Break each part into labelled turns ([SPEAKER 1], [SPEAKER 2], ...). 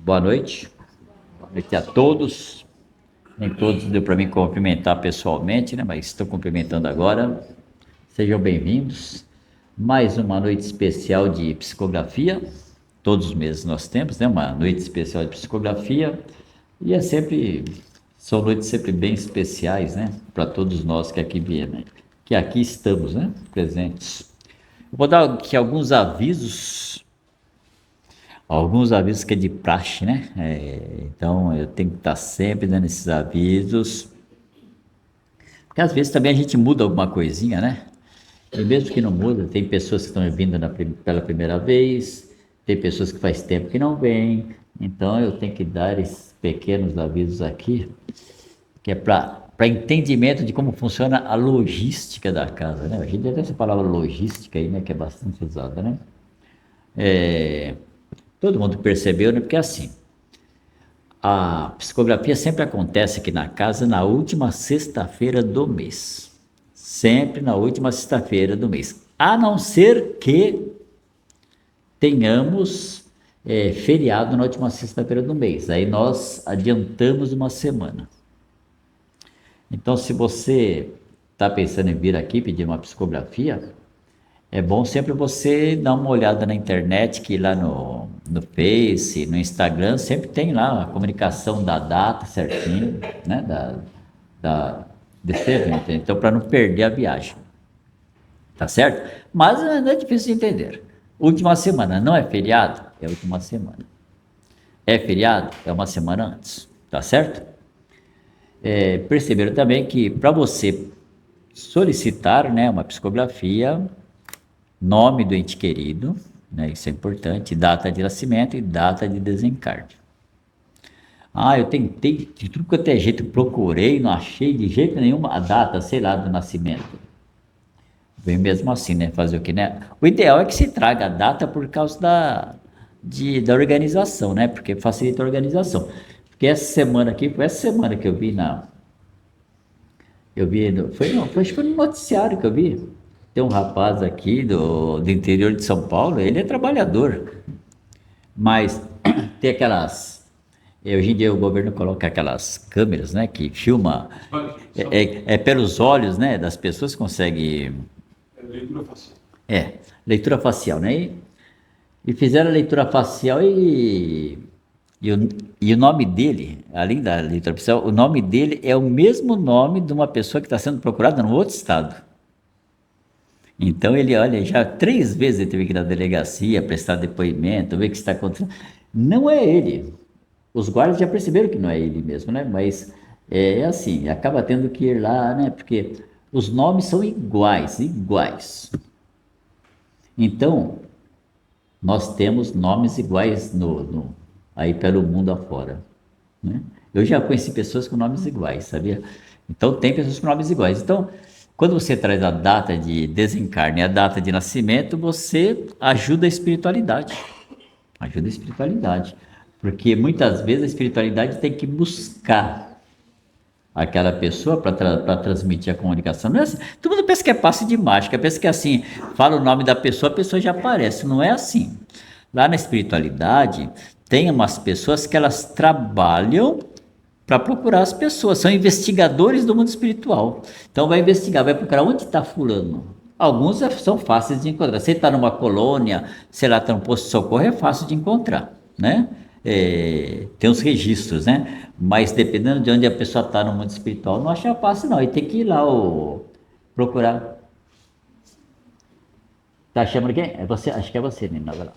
[SPEAKER 1] Boa noite. Boa noite a todos. Nem todos deu para me cumprimentar pessoalmente, né? Mas estou cumprimentando agora. Sejam bem-vindos. Mais uma noite especial de psicografia. Todos os meses nós temos, né? Uma noite especial de psicografia. E são noites sempre bem especiais, né? Para todos nós que aqui viemos, né? Que aqui estamos, né? Presentes. Eu vou dar aqui alguns avisos que é de praxe, né? Então eu tenho que estar sempre dando esses avisos, porque às vezes também a gente muda alguma coisinha, né? E mesmo que não muda, tem pessoas que estão vindo pela primeira vez, tem pessoas que faz tempo que não vêm, então eu tenho que dar esses pequenos avisos aqui, que é para entendimento de como funciona a logística da casa, né? A gente tem essa palavra logística aí, né? Que é bastante usada, né? Todo mundo percebeu, né? Porque assim, a psicografia sempre acontece aqui na casa na última sexta-feira do mês. Sempre na última sexta-feira do mês. A não ser que tenhamos feriado na última sexta-feira do mês. Aí nós adiantamos uma semana. Então, se você está pensando em vir aqui pedir uma psicografia, é bom sempre você dar uma olhada na internet, que lá no Face, no Instagram, sempre tem lá a comunicação da data certinho, né? Desse evento. Então, para não perder a viagem. Tá certo? Mas não é difícil de entender. Última semana não é feriado? É última semana. É feriado? É uma semana antes. Tá certo? Perceberam também que para você solicitar, né, uma psicografia, nome do ente querido, né, isso é importante, data de nascimento e data de desencarne. Eu tentei de tudo quanto é jeito, procurei, não achei de jeito nenhum a data, sei lá, do nascimento. Vem mesmo assim, né? Fazer o que, né? O ideal é que se traga a data por causa da organização, né? Porque facilita a organização. Porque essa semana aqui, foi essa semana que eu vi acho que foi no noticiário que eu vi. Tem um rapaz aqui do interior de São Paulo, ele é trabalhador, mas tem hoje em dia o governo coloca aquelas câmeras, né, que filma, pelos olhos, né, das pessoas consegue,
[SPEAKER 2] Leitura facial.
[SPEAKER 1] leitura facial, né, e fizeram a leitura facial e o nome dele, além da leitura facial, o nome dele é o mesmo nome de uma pessoa que está sendo procurada no outro estado. Então ele, olha, já 3 vezes ele teve que ir na delegacia, prestar depoimento, ver o que está acontecendo. Não é ele. Os guardas já perceberam que não é ele mesmo, né? Mas é assim, acaba tendo que ir lá, né? Porque os nomes são iguais, iguais. Então, nós temos nomes iguais aí pelo mundo afora, né? Eu já conheci pessoas com nomes iguais, sabia? Então, tem pessoas com nomes iguais. Então, quando você traz a data de desencarne e a data de nascimento, você ajuda a espiritualidade. Ajuda a espiritualidade. Porque muitas vezes a espiritualidade tem que buscar aquela pessoa para transmitir a comunicação. Não é assim. Todo mundo pensa que é passe de mágica, pensa que é assim, fala o nome da pessoa, a pessoa já aparece. Não é assim. Lá na espiritualidade, tem umas pessoas que elas trabalham para procurar as pessoas, são investigadores do mundo espiritual. Então vai investigar, vai procurar onde está fulano. Alguns são fáceis de encontrar. Se está numa colônia, sei lá, está no posto de socorro, é fácil de encontrar, né? Tem os registros, né? Mas dependendo de onde a pessoa está no mundo espiritual, não acha fácil não. E tem que ir lá procurar. Tá chamando quem? É você? Acho que é você, Nina, vai lá,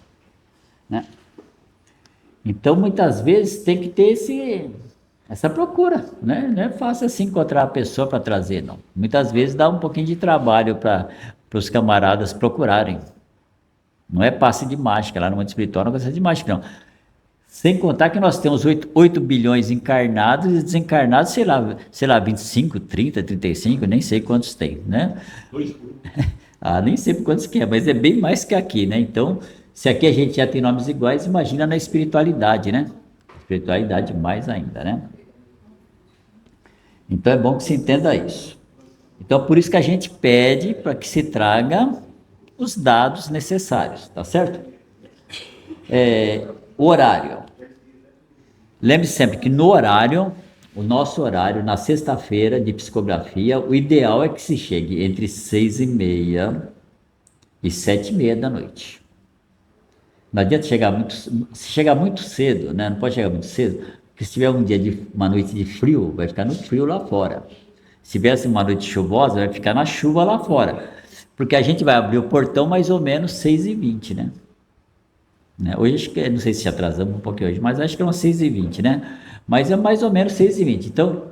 [SPEAKER 1] né? Então muitas vezes tem que ter essa procura, né? Não é fácil assim encontrar a pessoa para trazer, não. Muitas vezes dá um pouquinho de trabalho para os camaradas procurarem. Não é passe de mágica, lá no mundo espiritual não é passe de mágica, não. Sem contar que nós temos 8 bilhões encarnados e desencarnados, sei lá, 25, 30, 35, nem sei quantos tem, né? Nem sei quantos que é, mas é bem mais que aqui, né? Então, se aqui a gente já tem nomes iguais, imagina na espiritualidade, né? Espiritualidade mais ainda, né? Então é bom que se entenda isso. Então por isso que a gente pede para que se traga os dados necessários, tá certo? O horário. Lembre-se sempre que no horário, o nosso horário, na sexta-feira de psicografia, o ideal é que se chegue entre 6h30 e 7h30 da noite. Não adianta se chegar muito cedo, né? Não pode chegar muito cedo, porque se tiver uma noite de frio, vai ficar no frio lá fora. Se tivesse uma noite chuvosa, vai ficar na chuva lá fora. Porque a gente vai abrir o portão mais ou menos 6h20, né? Hoje acho que, não sei se atrasamos um pouquinho hoje, mas acho que é umas 6h20, né? Mas é mais ou menos 6h20. Então,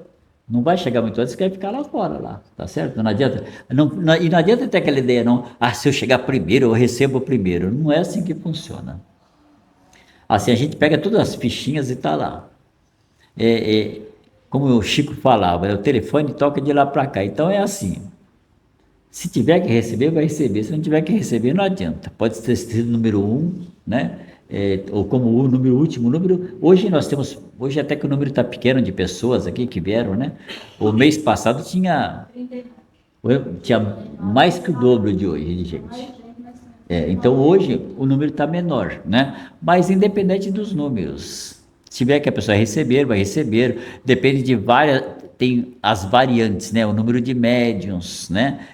[SPEAKER 1] não vai chegar muito antes, que vai ficar lá fora, lá, tá certo? Não adianta, e não adianta ter aquela ideia, não, se eu chegar primeiro, eu recebo primeiro. Não é assim que funciona. Assim, a gente pega todas as fichinhas e tá lá. Como o Chico falava, o telefone toca de lá para cá. Então é assim, se tiver que receber, vai receber. Se não tiver que receber, não adianta. Pode ter sido número 1, né? Ou como o número último número. Hoje até que o número está pequeno de pessoas aqui que vieram, né? O mês passado tinha mais que o dobro de hoje, de gente. Então hoje o número está menor, né? Mas independente dos números, se tiver que a pessoa receber, vai receber. Depende de várias, tem as variantes, né? O número de médiums, né?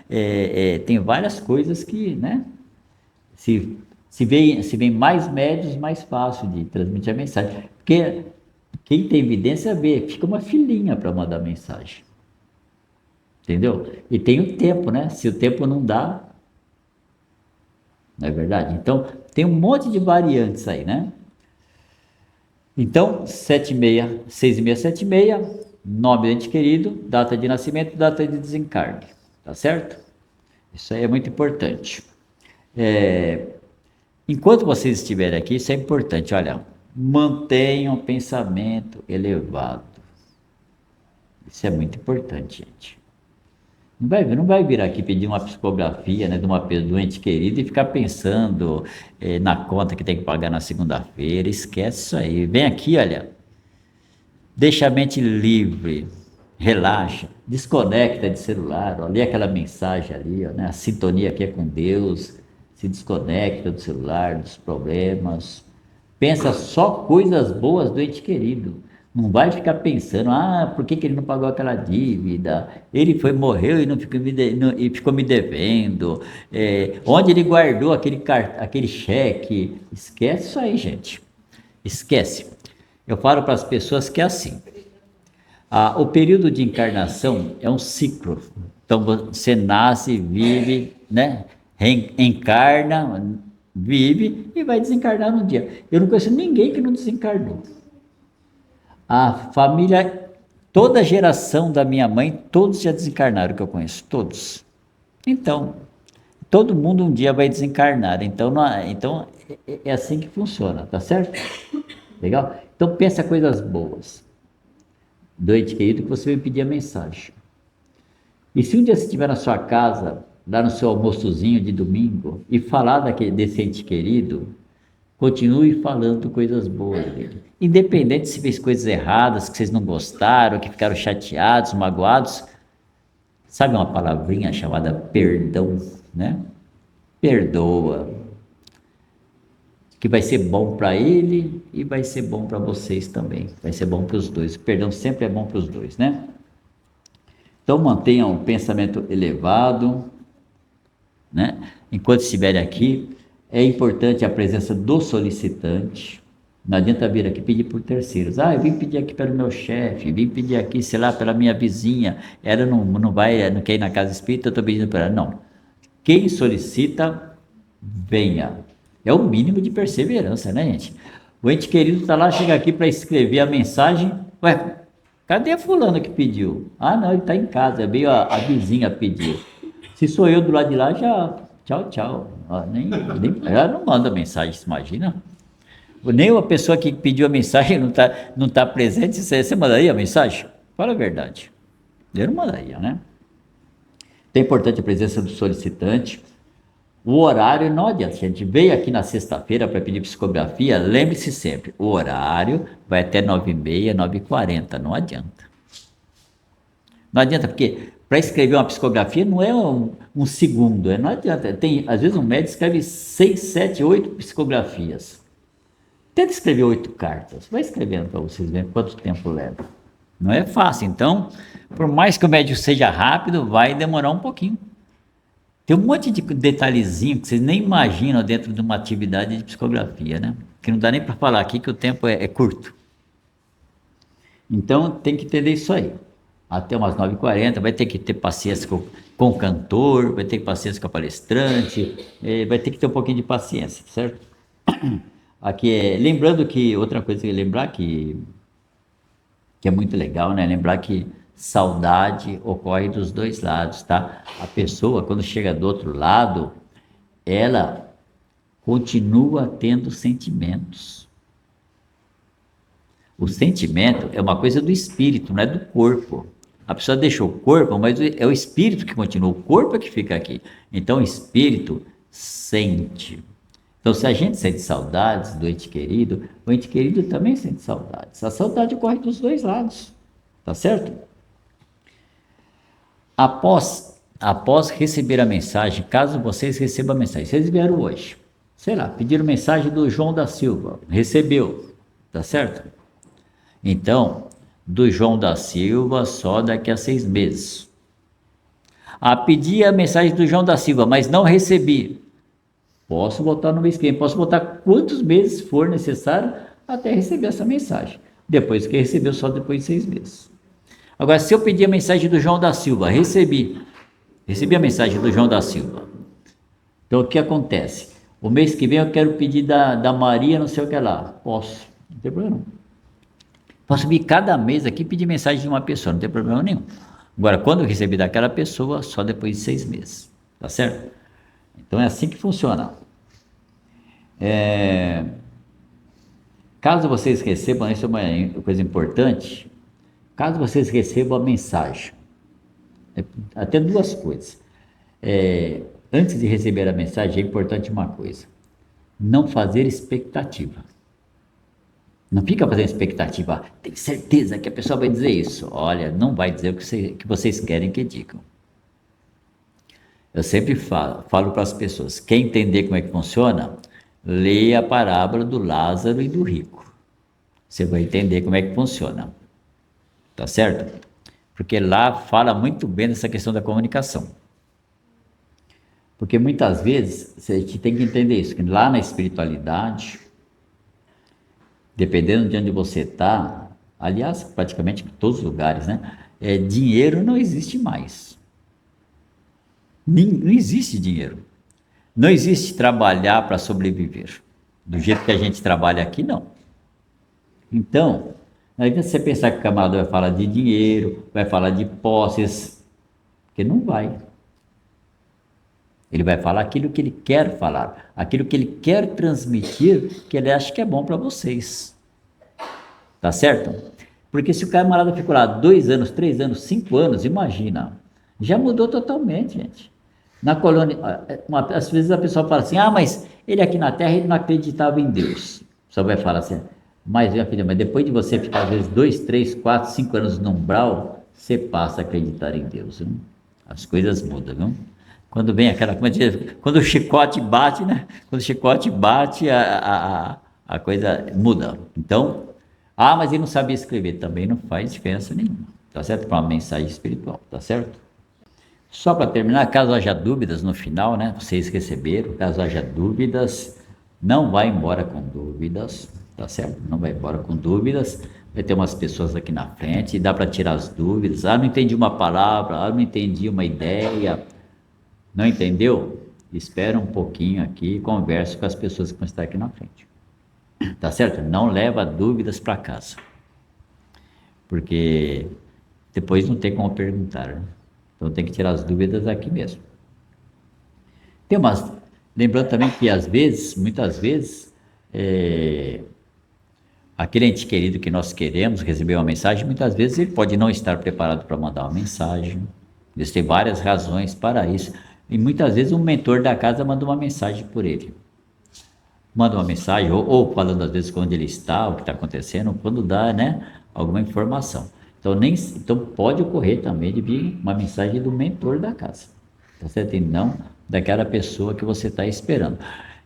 [SPEAKER 1] Tem várias coisas que, né? Se vem mais médios, mais fácil de transmitir a mensagem. Porque quem tem evidência vê, fica uma filinha para mandar mensagem. Entendeu? E tem o tempo, né? Se o tempo não dá, não é verdade? Então, tem um monte de variantes aí, né? Então, 7h30, 6h30, 7h30, nome do ente querido, data de nascimento, data de desencarne, tá certo? Isso aí é muito importante. Enquanto vocês estiverem aqui, isso é importante, olha, mantenham um pensamento elevado. Isso é muito importante, gente. Não vai vir aqui pedir uma psicografia, né, de uma doente querida e ficar pensando na conta que tem que pagar na segunda-feira. Esquece isso aí. Vem aqui, olha, deixa a mente livre, relaxa, desconecta de celular, ó, lê aquela mensagem ali, ó, né, a sintonia aqui é com Deus, se desconecta do celular, dos problemas. Pensa só coisas boas do ente querido. Não vai ficar pensando, por que ele não pagou aquela dívida? Ele morreu e e ficou me devendo. Onde ele guardou aquele cheque? Esquece isso aí, gente. Esquece. Eu falo para as pessoas que é assim. O período de encarnação é um ciclo. Então você nasce, vive, né? Reencarna, vive e vai desencarnar no dia. Eu não conheço ninguém que não desencarnou. A família, toda a geração da minha mãe, todos já desencarnaram, que eu conheço, todos. Então, todo mundo um dia vai desencarnar. Então, é assim que funciona, tá certo? Legal? Então, pensa coisas boas do ente querido que você vai pedir a mensagem. E se um dia você estiver na sua casa, lá no seu almoçozinho de domingo, e falar desse ente querido, continue falando coisas boas dele. Independente se fez coisas erradas, que vocês não gostaram, que ficaram chateados, magoados. Sabe uma palavrinha chamada perdão, né? Perdoa. Que vai ser bom para ele e vai ser bom para vocês também. Vai ser bom para os dois. O perdão sempre é bom para os dois, né? Então mantenham um pensamento elevado, né? Enquanto estiverem aqui, é importante a presença do solicitante. Não adianta vir aqui pedir por terceiros. Eu vim pedir aqui pelo meu chefe, vim pedir aqui, sei lá, pela minha vizinha. Ela não quer ir na casa espírita, eu estou pedindo para ela. Não. Quem solicita, venha. É o mínimo de perseverança, né, gente? O ente querido está lá, chega aqui para escrever a mensagem. Ué, cadê a fulana que pediu? Não, ele está em casa, veio a vizinha pedir. Se sou eu do lado de lá, já... Tchau. Ela não manda mensagem, você imagina? Nem uma pessoa que pediu a mensagem não tá presente, você mandaria a mensagem? Fala a verdade. Eu não mandaria, né? Então é importante a presença do solicitante. O horário não adianta. Se a gente veio aqui na sexta-feira para pedir psicografia, lembre-se sempre, o horário vai até 9h30, 9h40, não adianta. Não adianta, porque para escrever uma psicografia não é um segundo, não adianta. Às vezes um médico escreve 6, 7, 8 psicografias. Tenta escrever 8 cartas. Vai escrevendo para vocês verem quanto tempo leva. Não é fácil. Então, por mais que o médium seja rápido, vai demorar um pouquinho. Tem um monte de detalhezinho que vocês nem imaginam dentro de uma atividade de psicografia, né? Que não dá nem para falar aqui que o tempo é curto. Então, tem que entender isso aí. Até umas 9h40, vai ter que ter paciência com o cantor, vai ter paciência com a palestrante, vai ter que ter um pouquinho de paciência, certo? Aqui lembrando que, outra coisa que lembrar que é muito legal, né? Lembrar que saudade ocorre dos dois lados, tá? A pessoa, quando chega do outro lado, ela continua tendo sentimentos. O sentimento é uma coisa do espírito, não é do corpo. A pessoa deixou o corpo, mas é o espírito que continua, o corpo é que fica aqui. Então o espírito sente. Então se a gente sente saudades do ente querido, o ente querido também sente saudades. A saudade ocorre dos dois lados, tá certo? Após receber a mensagem, caso vocês recebam a mensagem, vocês vieram hoje, sei lá, pediram mensagem do João da Silva, recebeu, tá certo? Então, do João da Silva só daqui a 6 meses. Pedi a mensagem do João da Silva, mas não recebi. Posso voltar no mês que vem, posso voltar quantos meses for necessário até receber essa mensagem. Depois que recebeu, só depois de 6 meses. Agora, se eu pedir a mensagem do João da Silva, recebi a mensagem do João da Silva. Então, o que acontece? O mês que vem eu quero pedir da Maria, não sei o que lá. Posso, não tem problema não. Posso vir cada mês aqui pedir mensagem de uma pessoa, não tem problema nenhum. Agora, quando eu receber daquela pessoa, só depois de 6 meses, tá certo? Então é assim que funciona. Caso vocês recebam, isso é uma coisa importante, caso vocês recebam a mensagem, até 2 coisas. Antes de receber a mensagem, é importante uma coisa, não fazer expectativa. Não fica fazendo expectativa, tem certeza que a pessoa vai dizer isso. Olha, não vai dizer o que vocês querem que digam. Eu sempre falo para as pessoas, quer entender como é que funciona? Leia a parábola do Lázaro e do rico. Você vai entender como é que funciona. Tá certo? Porque lá fala muito bem dessa questão da comunicação. Porque muitas vezes, a gente tem que entender isso, que lá na espiritualidade, dependendo de onde você está, aliás, praticamente em todos os lugares, né? Dinheiro não existe mais. Não existe dinheiro. Não existe trabalhar para sobreviver. Do jeito que a gente trabalha aqui, não. Então, não adianta você pensar que o camarada vai falar de dinheiro, vai falar de posses, porque não vai. Ele vai falar aquilo que ele quer falar, aquilo que ele quer transmitir, que ele acha que é bom para vocês. Tá certo? Porque se o camarada ficou lá 2 anos, 3 anos, 5 anos, imagina, já mudou totalmente, gente. Na colônia, às vezes a pessoa fala assim, mas ele aqui na Terra, ele não acreditava em Deus. Só vai falar assim, mas minha filha, mas depois de você ficar às vezes 2, 3, 4, 5 anos no umbral, você passa a acreditar em Deus, viu? As coisas mudam, viu? Quando vem aquela, quando o chicote bate, né? Quando o chicote bate, a coisa muda. Então, mas ele não sabia escrever, também não faz diferença nenhuma, tá certo? Para uma mensagem espiritual, tá certo? Só para terminar, caso haja dúvidas no final, né? Vocês receberam, caso haja dúvidas, não vai embora com dúvidas, tá certo? Não vai embora com dúvidas, vai ter umas pessoas aqui na frente, dá para tirar as dúvidas, não entendi uma palavra, não entendi uma ideia, não entendeu? Espera um pouquinho aqui e converse com as pessoas que vão estar aqui na frente, tá certo? Não leva dúvidas para casa, porque depois não tem como perguntar, né? Então tem que tirar as dúvidas aqui mesmo. Lembrando também que às vezes, muitas vezes, aquele ente querido que nós queremos receber uma mensagem, muitas vezes ele pode não estar preparado para mandar uma mensagem. Existem várias razões para isso. E muitas vezes um mentor da casa manda uma mensagem por ele. Manda uma mensagem, ou falando às vezes onde ele está, o que está acontecendo, quando dá, né, alguma informação. Então pode ocorrer também de vir uma mensagem do mentor da casa, tá certo? E não daquela pessoa que você está esperando.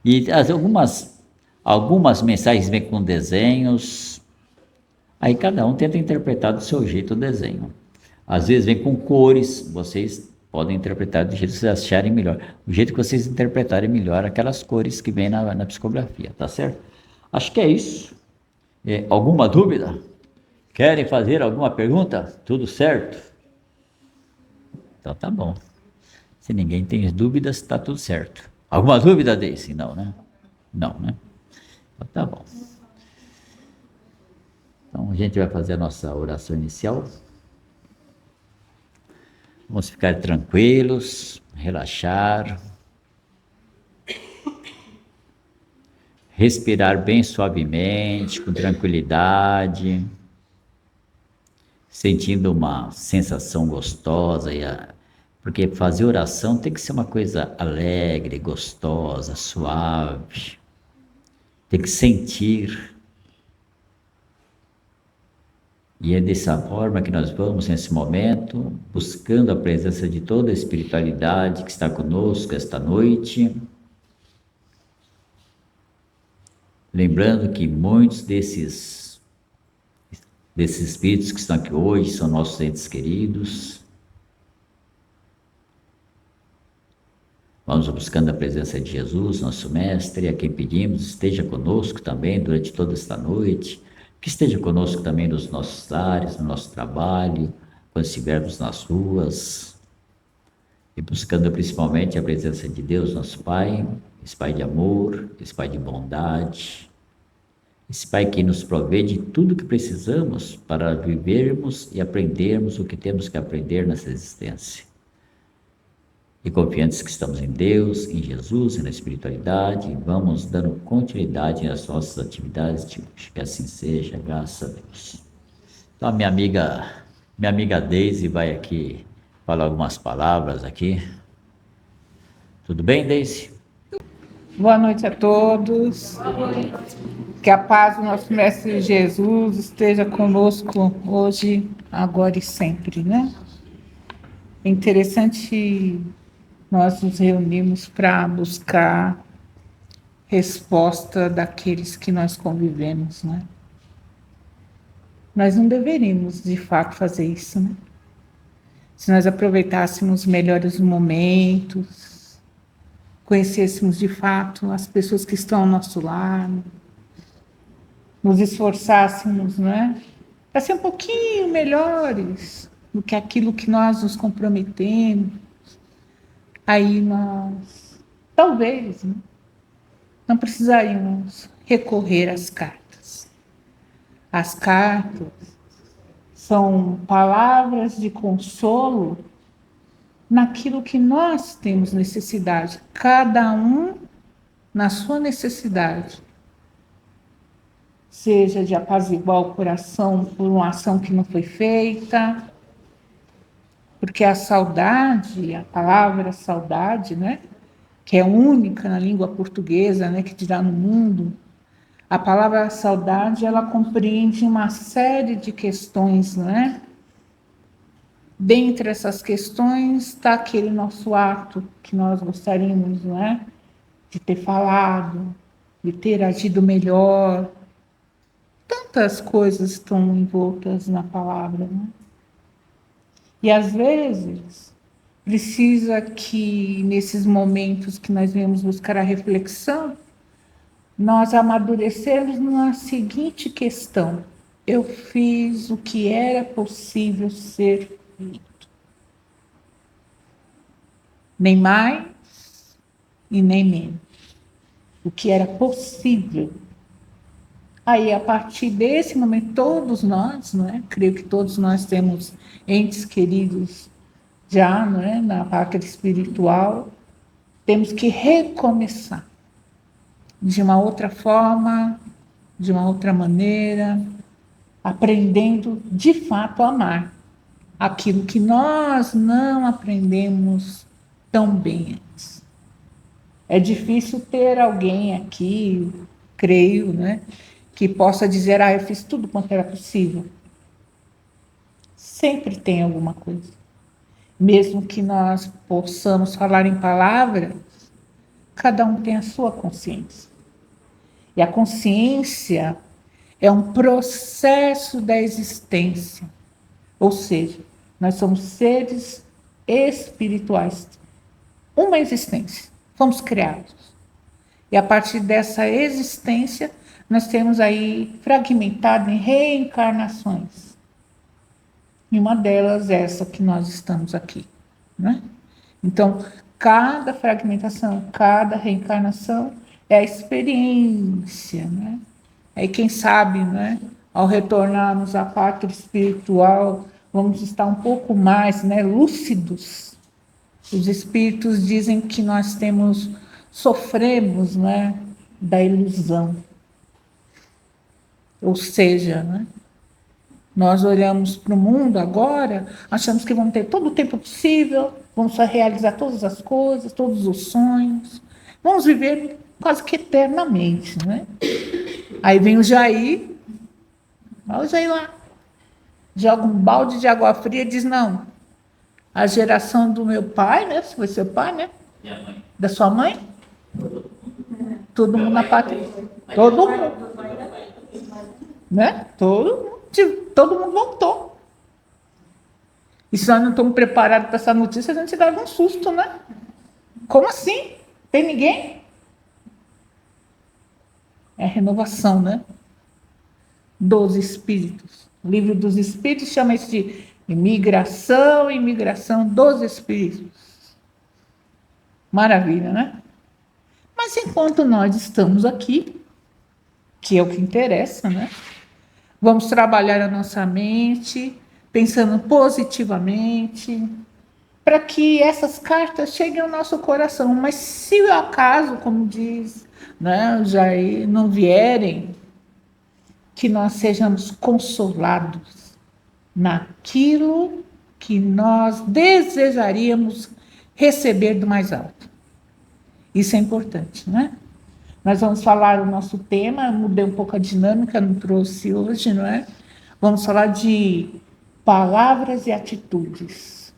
[SPEAKER 1] E algumas Algumas mensagens vêm com desenhos, aí cada um tenta interpretar do seu jeito o desenho. Às vezes vem com cores, vocês podem interpretar do jeito que vocês acharem melhor. O jeito que vocês interpretarem melhor aquelas cores que vêm na psicografia, tá certo? Acho que é isso. Alguma dúvida? Querem fazer alguma pergunta? Tudo certo? Então tá bom. Se ninguém tem dúvidas, está tudo certo. Alguma dúvida, Daisy? Não, né? Não, né? Então tá bom. Então a gente vai fazer a nossa oração inicial. Vamos ficar tranquilos, relaxar, respirar bem suavemente, com tranquilidade, sentindo uma sensação gostosa. Porque fazer oração tem que ser uma coisa alegre, gostosa, suave. Tem que sentir. E é dessa forma que nós vamos, nesse momento, buscando a presença de toda a espiritualidade que está conosco esta noite. Lembrando que muitos desses espíritos que estão aqui hoje são nossos entes queridos. Vamos buscando a presença de Jesus, nosso Mestre, a quem pedimos esteja conosco também durante toda esta noite, que esteja conosco também nos nossos lares, no nosso trabalho, quando estivermos nas ruas, e buscando principalmente a presença de Deus, nosso Pai, esse Pai de amor, esse Pai de bondade, esse Pai que nos provê de tudo que precisamos para vivermos e aprendermos o que temos que aprender nessa existência. E confiantes que estamos em Deus, em Jesus e na espiritualidade, vamos dando continuidade nas nossas atividades de hoje. Que assim seja, graças a Deus. Então a minha amiga Deise vai aqui falar algumas palavras aqui. Tudo bem, Deise?
[SPEAKER 2] Boa noite a todos. Que a paz do nosso Mestre Jesus esteja conosco hoje, agora e sempre, né? É interessante nós nos reunirmos para buscar resposta daqueles que nós convivemos, né? Nós não deveríamos, de fato, fazer isso, né? Se nós aproveitássemos melhor os momentos, conhecêssemos de fato as pessoas que estão ao nosso lado, nos esforçássemos, né, para ser um pouquinho melhores do que aquilo que nós nos comprometemos, aí nós, talvez, né, não precisaríamos recorrer às cartas. As cartas são palavras de consolo naquilo que nós temos necessidade, cada um na sua necessidade, seja de apaziguar o coração por uma ação que não foi feita, porque a saudade, a palavra saudade, né, que é única na língua portuguesa, né, que dirá no mundo, a palavra saudade, ela compreende uma série de questões, né? Dentre essas questões está aquele nosso ato que nós gostaríamos, né, de ter falado, de ter agido melhor. Tantas coisas estão envoltas na palavra, né? E às vezes precisa que nesses momentos que nós viemos buscar a reflexão, nós amadurecermos na seguinte questão: eu fiz o que era possível ser feito, nem mais e nem menos, o que era possível. Aí, a partir desse momento, todos nós, não é? Creio que todos nós temos entes queridos já, não é? Na pátria espiritual, temos que recomeçar de uma outra forma, de uma outra maneira, aprendendo de fato a amar aquilo que nós não aprendemos tão bem antes. É difícil ter alguém aqui, creio, né, que possa dizer, eu fiz tudo quanto era possível. Sempre tem alguma coisa. Mesmo que nós possamos falar em palavras, cada um tem a sua consciência. E a consciência é um processo da existência. Ou seja, nós somos seres espirituais. Uma existência. Fomos criados. E a partir dessa existência, nós temos aí fragmentado em reencarnações. E uma delas é essa que nós estamos aqui, né? Então, cada fragmentação, cada reencarnação é a experiência, né? Aí, quem sabe, né, ao retornarmos à pátria espiritual, vamos estar um pouco mais, né, lúcidos. Os espíritos dizem que nós sofremos, né, da ilusão. Ou seja, né, nós olhamos para o mundo agora, achamos que vamos ter todo o tempo possível, vamos realizar todas as coisas, todos os sonhos, vamos viver quase que eternamente, né? Aí vem o Jair, olha o Jair lá, joga um balde de água fria e diz, não, a geração do meu pai, né? Você foi seu pai, né?
[SPEAKER 1] Minha mãe.
[SPEAKER 2] Da sua mãe? Todo mundo na pátria. Todo mundo. Né? Todo mundo voltou. E se nós não estamos preparados para essa notícia, a gente dava um susto, né? Como assim? Tem ninguém? É a renovação, né? Dos espíritos. O livro dos espíritos chama isso de imigração dos espíritos. Maravilha, né? Mas enquanto nós estamos aqui, que é o que interessa, né? Vamos trabalhar a nossa mente, pensando positivamente, para que essas cartas cheguem ao nosso coração. Mas se o acaso, como diz, né, Jair, não vierem, que nós sejamos consolados naquilo que nós desejaríamos receber do mais alto. Isso é importante, né? Nós vamos falar o nosso tema, mudei um pouco a dinâmica, não trouxe hoje, não é? Vamos falar de palavras e atitudes.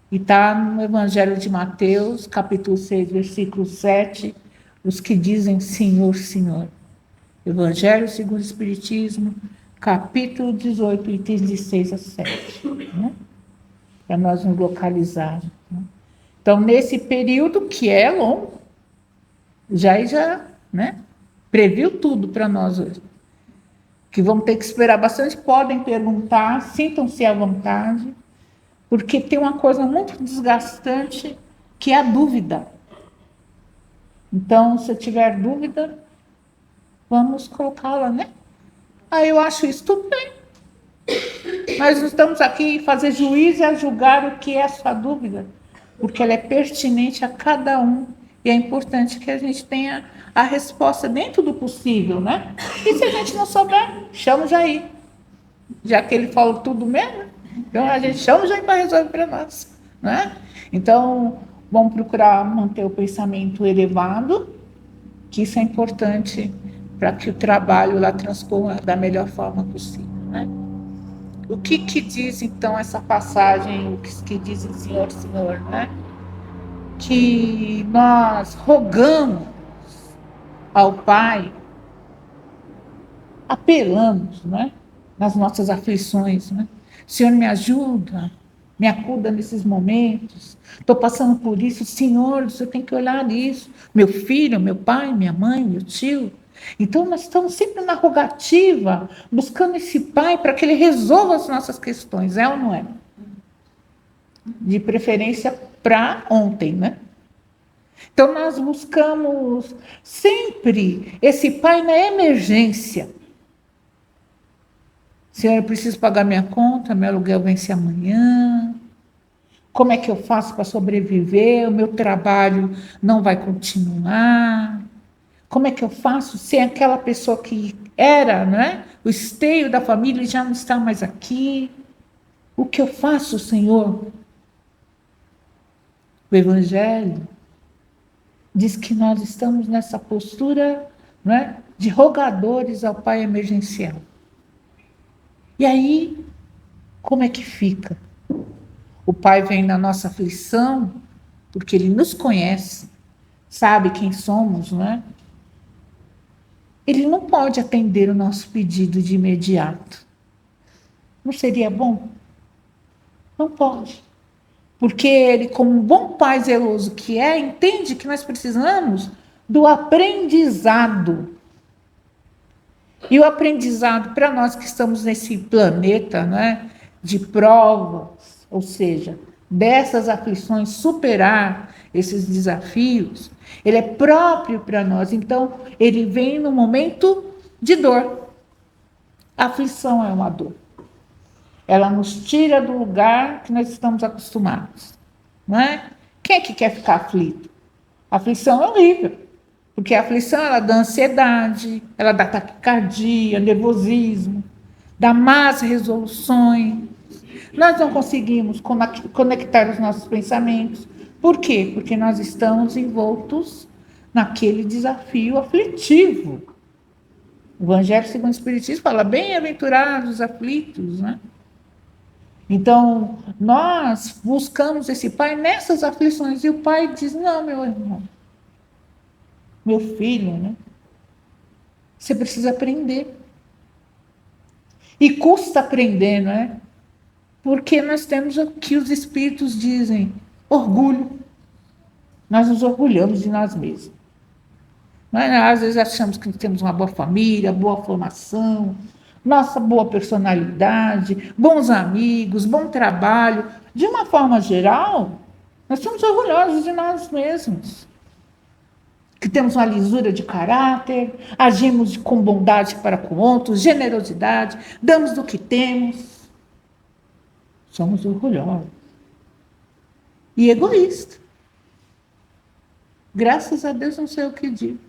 [SPEAKER 2] E está no Evangelho de Mateus, capítulo 6, versículo 7, os que dizem Senhor, Senhor. Evangelho segundo o Espiritismo, capítulo 18, itens de 6 a 7. Né? Para nós nos localizarmos. Né? Então, nesse período, que é longo, já, né, previu tudo para nós hoje. Que vamos ter que esperar bastante, podem perguntar, sintam-se à vontade, porque tem uma coisa muito desgastante, que é a dúvida. Então, se tiver dúvida, vamos colocá-la, né? Aí eu acho isso tudo bem. Nós não estamos aqui fazer juízo e a julgar o que é a sua dúvida, porque ela é pertinente a cada um. E é importante que a gente tenha a resposta dentro do possível, né? E se a gente não souber, chama o Jair. Já que ele falou tudo mesmo, então a gente chama o Jair para resolver para nós, né? Então, vamos procurar manter o pensamento elevado, que isso é importante para que o trabalho lá transcorra da melhor forma possível, né? O que diz, então, essa passagem, o que diz em Senhor, Senhor, né? Que nós rogamos ao Pai, apelamos, né? Nas nossas aflições, né? Senhor, me ajuda, me acuda nesses momentos. Estou passando por isso. Senhor, você tem que olhar isso. Meu filho, meu pai, minha mãe, meu tio. Então, nós estamos sempre na rogativa, buscando esse Pai para que Ele resolva as nossas questões, é ou não é? De preferência para ontem, né? Então, nós buscamos sempre esse Pai na emergência. Senhor, eu preciso pagar minha conta, meu aluguel vence amanhã. Como é que eu faço para sobreviver? O meu trabalho não vai continuar. Como é que eu faço se aquela pessoa que era, né, o esteio da família já não está mais aqui? O que eu faço, Senhor? O Evangelho diz que nós estamos nessa postura, né, de rogadores ao Pai emergencial. E aí, como é que fica? O Pai vem na nossa aflição, porque Ele nos conhece, sabe quem somos, não é? ele não pode atender o nosso pedido de imediato. Não seria bom? Não pode. Porque ele, como um bom pai zeloso que é, entende que nós precisamos do aprendizado. E o aprendizado, para nós que estamos nesse planeta, né, de provas, ou seja, dessas aflições, superar esses desafios, ele é próprio para nós. Então, ele vem no momento de dor. A aflição é uma dor. Ela nos tira do lugar que nós estamos acostumados. Não é? Quem é que quer ficar aflito? A aflição é horrível. Porque a aflição ela dá ansiedade, ela dá taquicardia, nervosismo, dá más resoluções. Nós não conseguimos conectar os nossos pensamentos. Por quê? Porque nós estamos envoltos naquele desafio aflitivo. O Evangelho segundo o Espiritismo fala, bem-aventurados os aflitos, né? Então, nós buscamos esse pai nessas aflições. E o pai diz, não, meu irmão, meu filho, né? Você precisa aprender. E custa aprender, não é? Porque nós temos o que os espíritos dizem, orgulho. Nós nos orgulhamos de nós mesmos. Às vezes achamos que temos uma boa família, boa formação, nossa boa personalidade, bons amigos, bom trabalho. De uma forma geral, nós somos orgulhosos de nós mesmos. Que temos uma lisura de caráter, agimos com bondade para com outros, generosidade, damos do que temos. Somos orgulhosos. E egoístas. Graças a Deus não sei o que digo.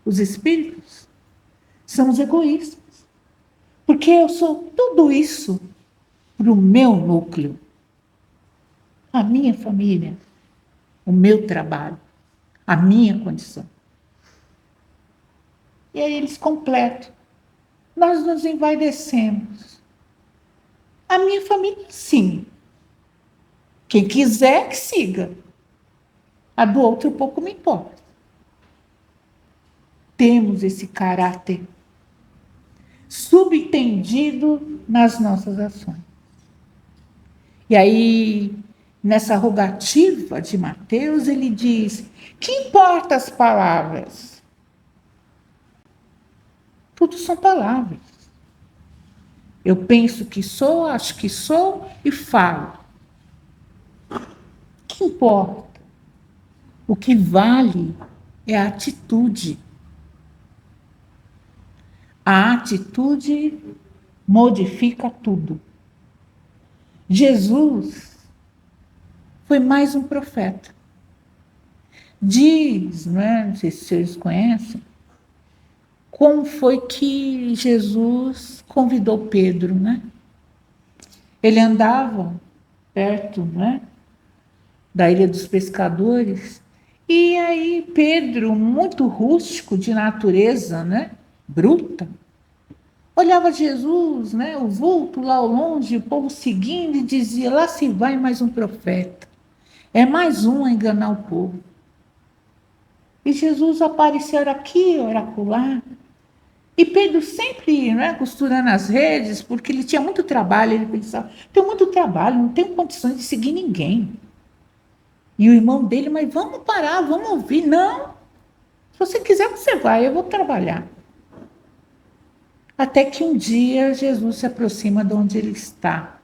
[SPEAKER 2] Os espíritos somos egoístas. Porque eu sou tudo isso para o meu núcleo, a minha família, o meu trabalho, a minha condição. E aí eles completam. Nós nos envaidecemos. A minha família, sim. Quem quiser que siga. A do outro pouco me importa. Temos esse caráter subentendido nas nossas ações. E aí, nessa rogativa de Mateus, ele diz, que importa as palavras? Tudo são palavras. Eu penso que sou, acho que sou e falo. Que importa? O que vale é a atitude. A atitude modifica tudo. Jesus foi mais um profeta. Diz, não sei se vocês conhecem, como foi que Jesus convidou Pedro, né? Ele andava perto, né, da Ilha dos Pescadores, e aí Pedro, muito rústico de natureza, né, bruta, olhava Jesus, né, o vulto lá ao longe, o povo seguindo, e dizia, lá se vai mais um profeta. É mais um a enganar o povo. E Jesus apareceu aqui, ora acolá. E Pedro sempre, né, costurando as redes, porque ele tinha muito trabalho, ele pensava, tenho muito trabalho, não tenho condições de seguir ninguém. E o irmão dele, mas vamos parar, vamos ouvir. Não, se você quiser você vai, eu vou trabalhar. Até que um dia Jesus se aproxima de onde ele está.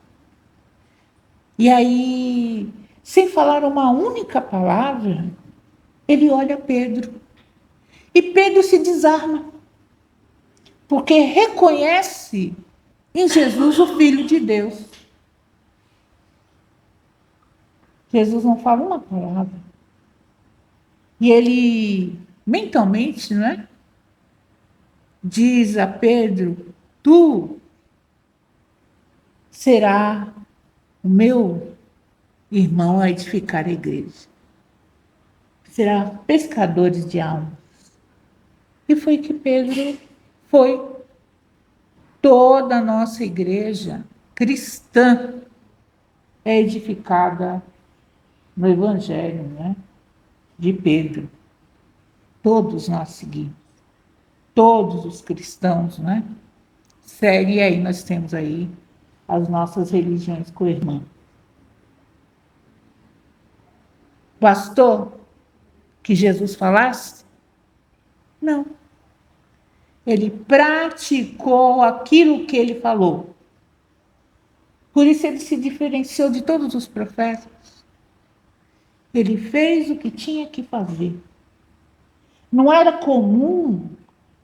[SPEAKER 2] E aí, sem falar uma única palavra, ele olha Pedro. E Pedro se desarma. Porque reconhece em Jesus o Filho de Deus. Jesus não fala uma palavra. E ele, mentalmente, né, diz a Pedro, tu será o meu irmão a edificar a igreja. Será pescadores de almas. E foi que Pedro foi. Toda a nossa igreja cristã é edificada no Evangelho, né, de Pedro. Todos nós seguimos. todos os cristãos, né? Seguem, e aí nós temos aí as nossas religiões co-irmãs. Bastou que Jesus falasse? Não. Ele praticou aquilo que ele falou. Por isso ele se diferenciou de todos os profetas. Ele fez o que tinha que fazer. Não era comum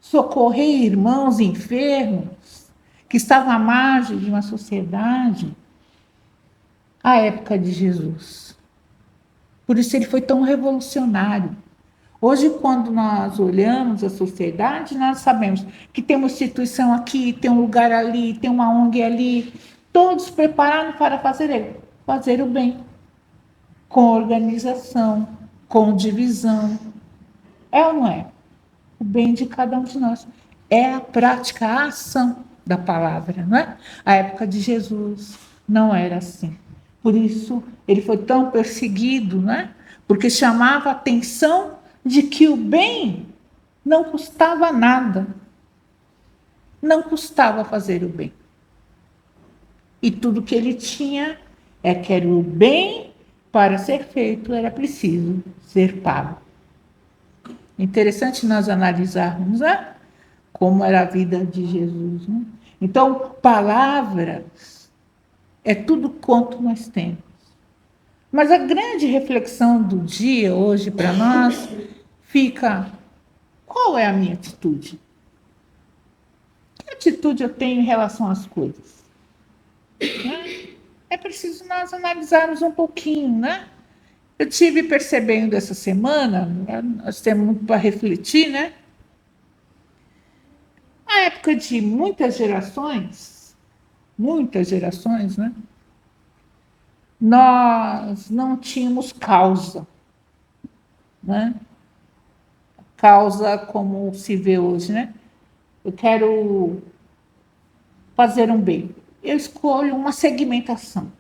[SPEAKER 2] socorrer irmãos enfermos que estavam à margem de uma sociedade à época de Jesus. Por isso ele foi tão revolucionário. Hoje, quando nós olhamos a sociedade, nós sabemos que tem uma instituição aqui, tem um lugar ali, tem uma ONG ali, todos preparados para fazer o bem, com organização, com divisão. É ou não é? O bem de cada um de nós. É a prática, a ação da palavra, não é? A época de Jesus não era assim. Por isso, ele foi tão perseguido, né? Porque chamava a atenção de que o bem não custava nada. Não custava fazer o bem. E tudo que ele tinha é que era o bem para ser feito, era preciso ser pago. Interessante nós analisarmos, né? Como era a vida de Jesus. Né? Então, palavras é tudo quanto nós temos. Mas a grande reflexão do dia hoje para nós fica: qual é a minha atitude? Que atitude eu tenho em relação às coisas? Né? É preciso nós analisarmos um pouquinho, né? Eu tive percebendo essa semana, nós temos muito para refletir, né? Na época de muitas gerações, né? Nós não tínhamos causa, né? Causa como se vê hoje, né? Eu quero fazer um bem. Eu escolho uma segmentação.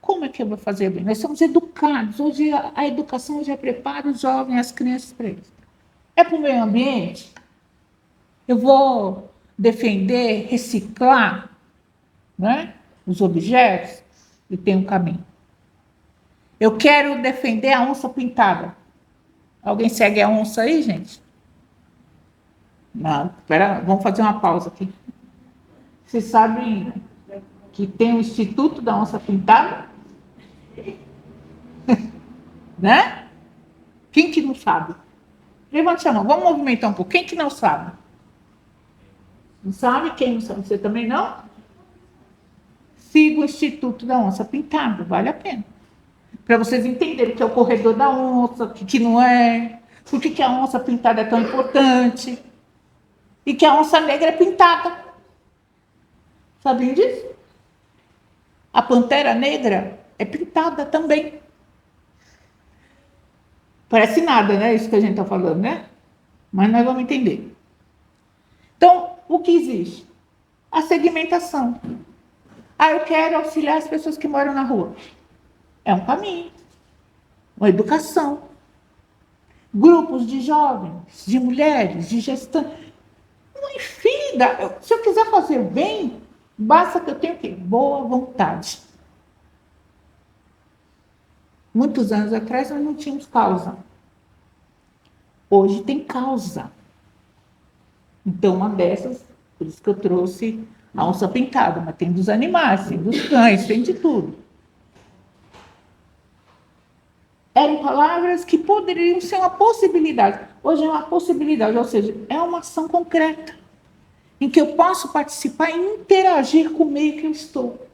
[SPEAKER 2] Como é que eu vou fazer bem? Nós somos educados. Hoje a educação já prepara os jovens, as crianças para isso. É para o meio ambiente? Eu vou defender, reciclar, né, os objetos e tem um caminho. Eu quero defender a onça pintada. Alguém segue a onça aí, gente? Não, espera, vamos fazer uma pausa aqui. Vocês sabem que tem o Instituto da Onça Pintada? Né? Quem que não sabe? Levante a mão, vamos movimentar um pouco. Quem que não sabe? Não sabe? Quem não sabe? Você também não? Siga o Instituto da Onça Pintada, vale a pena. Para vocês entenderem o que é o corredor da onça, o que não é, por que a onça pintada é tão importante e que a onça negra é pintada. Sabem disso? A pantera negra é pintada também. Parece nada, né? Isso que a gente está falando, né? Mas nós vamos entender. Então, o que existe? A segmentação. Ah, eu quero auxiliar as pessoas que moram na rua. É um caminho. Uma educação. Grupos de jovens, de mulheres, de gestantes. Enfim, se eu quiser fazer bem, basta que eu tenha o quê? Boa vontade. Muitos anos atrás nós não tínhamos causa. Hoje tem causa. Então, uma dessas, por isso que eu trouxe a onça pintada, mas tem dos animais, tem dos cães, tem de tudo. Eram palavras que poderiam ser uma possibilidade. Hoje é uma possibilidade, ou seja, é uma ação concreta, em que eu posso participar e interagir com o meio que eu estou.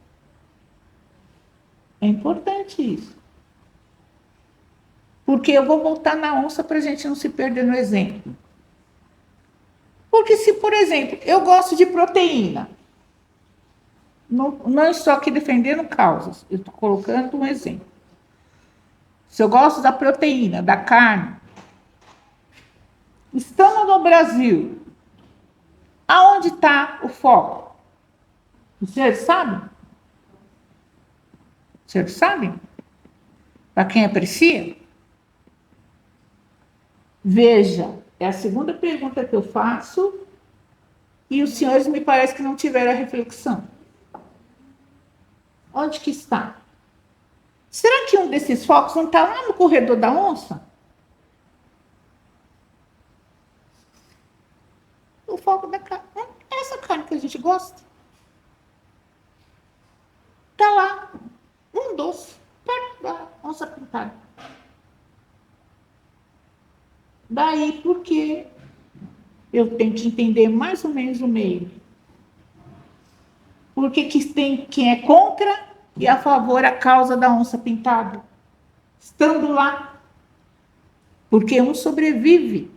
[SPEAKER 2] É importante isso. Porque eu vou voltar na onça para a gente não se perder no exemplo. Porque se, por exemplo, eu gosto de proteína, não estou aqui defendendo causas, eu estou colocando um exemplo. Se eu gosto da proteína, da carne, estando no Brasil, aonde está o foco? Os senhores sabem? Os senhores sabem? Para quem aprecia? Veja, É a segunda pergunta que eu faço e os senhores me parece que não tiveram a reflexão. Onde que está? Será que um desses focos não está lá no corredor da onça? O foco da carne. É essa carne que a gente gosta. Está lá. Um doce. Perto da onça pintada. Daí, porque eu tenho que entender mais ou menos o meio. Porque que tem quem é contra e a favor a causa da onça pintada. Estando lá. Porque um sobrevive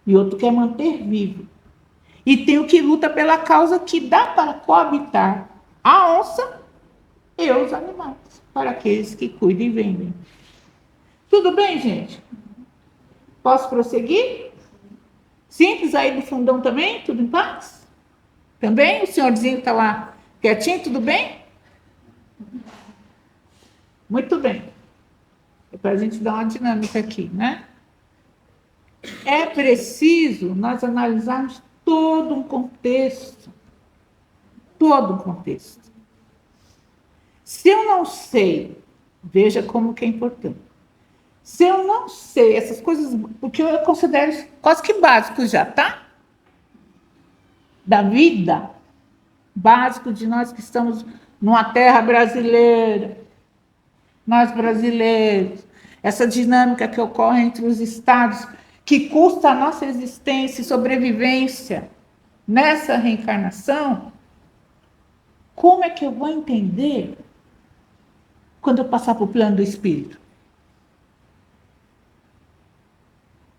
[SPEAKER 2] e outro quer manter vivo. E tem o que luta pela causa que dá para coabitar a onça e os animais, para aqueles que cuidam e vendem. Tudo bem, gente? Posso prosseguir? Simples aí do fundão também? Tudo em paz? Também? O senhorzinho está lá quietinho? Tudo bem? Muito bem. É para a gente dar uma dinâmica aqui, né? É preciso nós analisarmos todo um contexto. Todo um contexto. Se eu não sei, veja como que é importante. Se eu não sei essas coisas, porque eu considero isso quase que básico já, tá? Da vida, básico de nós que estamos numa terra brasileira, nós brasileiros, essa dinâmica que ocorre entre os estados, que custa a nossa existência e sobrevivência nessa reencarnação, como é que eu vou entender quando eu passar para o plano do espírito?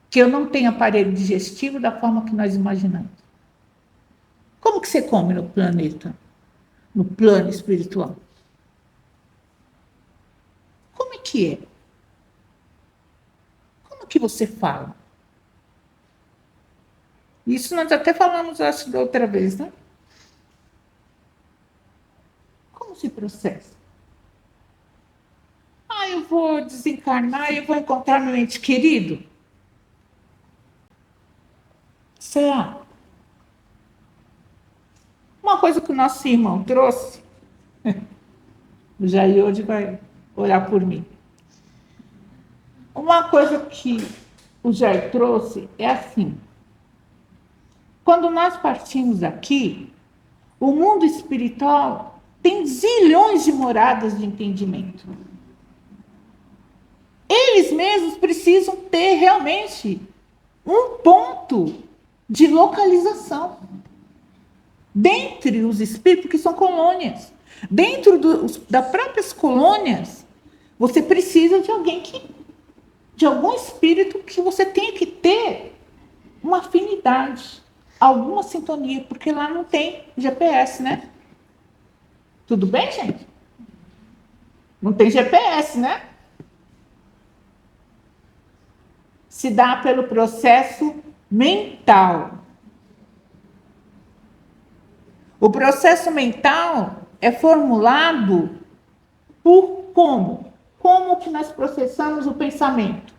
[SPEAKER 2] Que eu não tenho aparelho digestivo da forma que nós imaginamos. Como que você come no planeta? No plano espiritual? Como é que é? Como que você fala? Isso nós até falamos, acho, da outra vez, né? Como se processa? Ah, eu vou desencarnar e eu vou encontrar meu ente querido? Será? Uma coisa que o nosso irmão trouxe, o Jair hoje vai olhar por mim. Uma coisa que o Jair trouxe é assim: quando nós partimos daqui, o mundo espiritual tem zilhões de moradas de entendimento. Eles mesmos precisam ter realmente um ponto de localização. Dentre os espíritos, que são colônias, dentro das próprias colônias, você precisa de alguém de algum espírito que você tenha que ter uma afinidade, alguma sintonia, porque lá não tem GPS, né? Tudo bem, gente? Não tem GPS, né? Se dá pelo processo mental. O processo mental é formulado por como? Como que nós processamos o pensamento?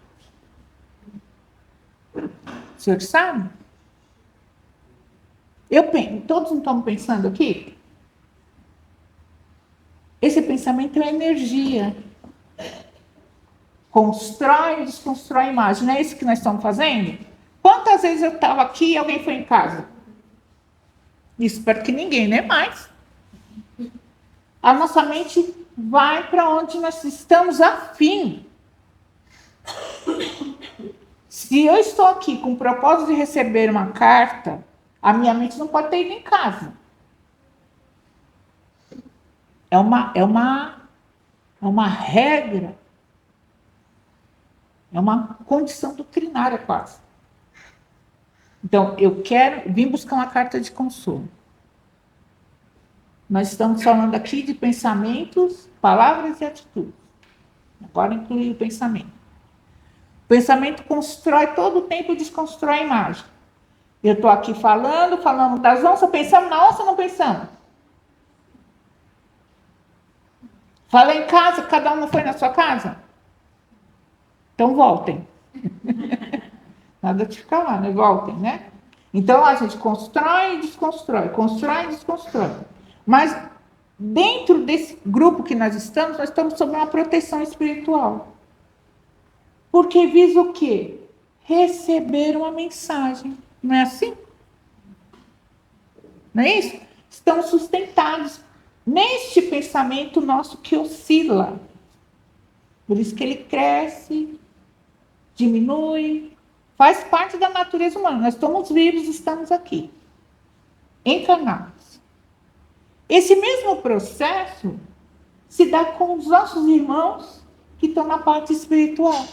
[SPEAKER 2] O senhor sabe? Todos não estão pensando aqui? Esse pensamento é energia. Constrói e desconstrói a imagem. Não é isso que nós estamos fazendo? Quantas vezes eu estava aqui e alguém foi em casa? Espero que ninguém, né? Mais. A nossa mente vai para onde nós estamos afim. Se eu estou aqui com o propósito de receber uma carta, a minha mente não pode ter ido em casa. É uma regra, é uma condição doutrinária quase. Então, eu vim buscar uma carta de consolo. Nós estamos falando aqui de pensamentos, palavras e atitudes. Agora inclui o pensamento. O pensamento constrói todo o tempo e desconstrói a imagem. Eu estou aqui falando das onças, pensamos na onça ou não pensamos? Falei em casa, cada um não foi na sua casa? Então voltem. Nada de ficar lá, né? Voltem, né? Então, a gente constrói e desconstrói. Mas, dentro desse grupo que nós estamos sob uma proteção espiritual. Porque visa o quê? Receber uma mensagem. Não é assim? Não é isso? Estamos sustentados neste pensamento nosso que oscila. Por isso que ele cresce, diminui, faz parte da natureza humana. Nós estamos vivos, estamos aqui, encarnados. Esse mesmo processo se dá com os nossos irmãos que estão na parte espiritual,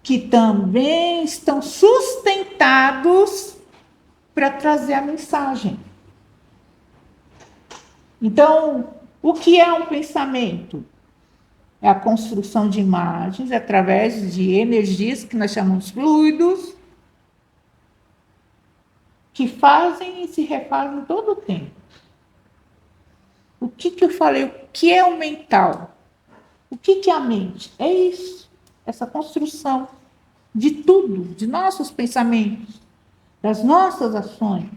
[SPEAKER 2] que também estão sustentados para trazer a mensagem. Então, o que é um pensamento? É a construção de imagens através de energias que nós chamamos de fluidos, que fazem e se refazem todo o tempo. O que eu falei? O que é o mental? O que é a mente? É isso, essa construção de tudo, de nossos pensamentos, das nossas ações,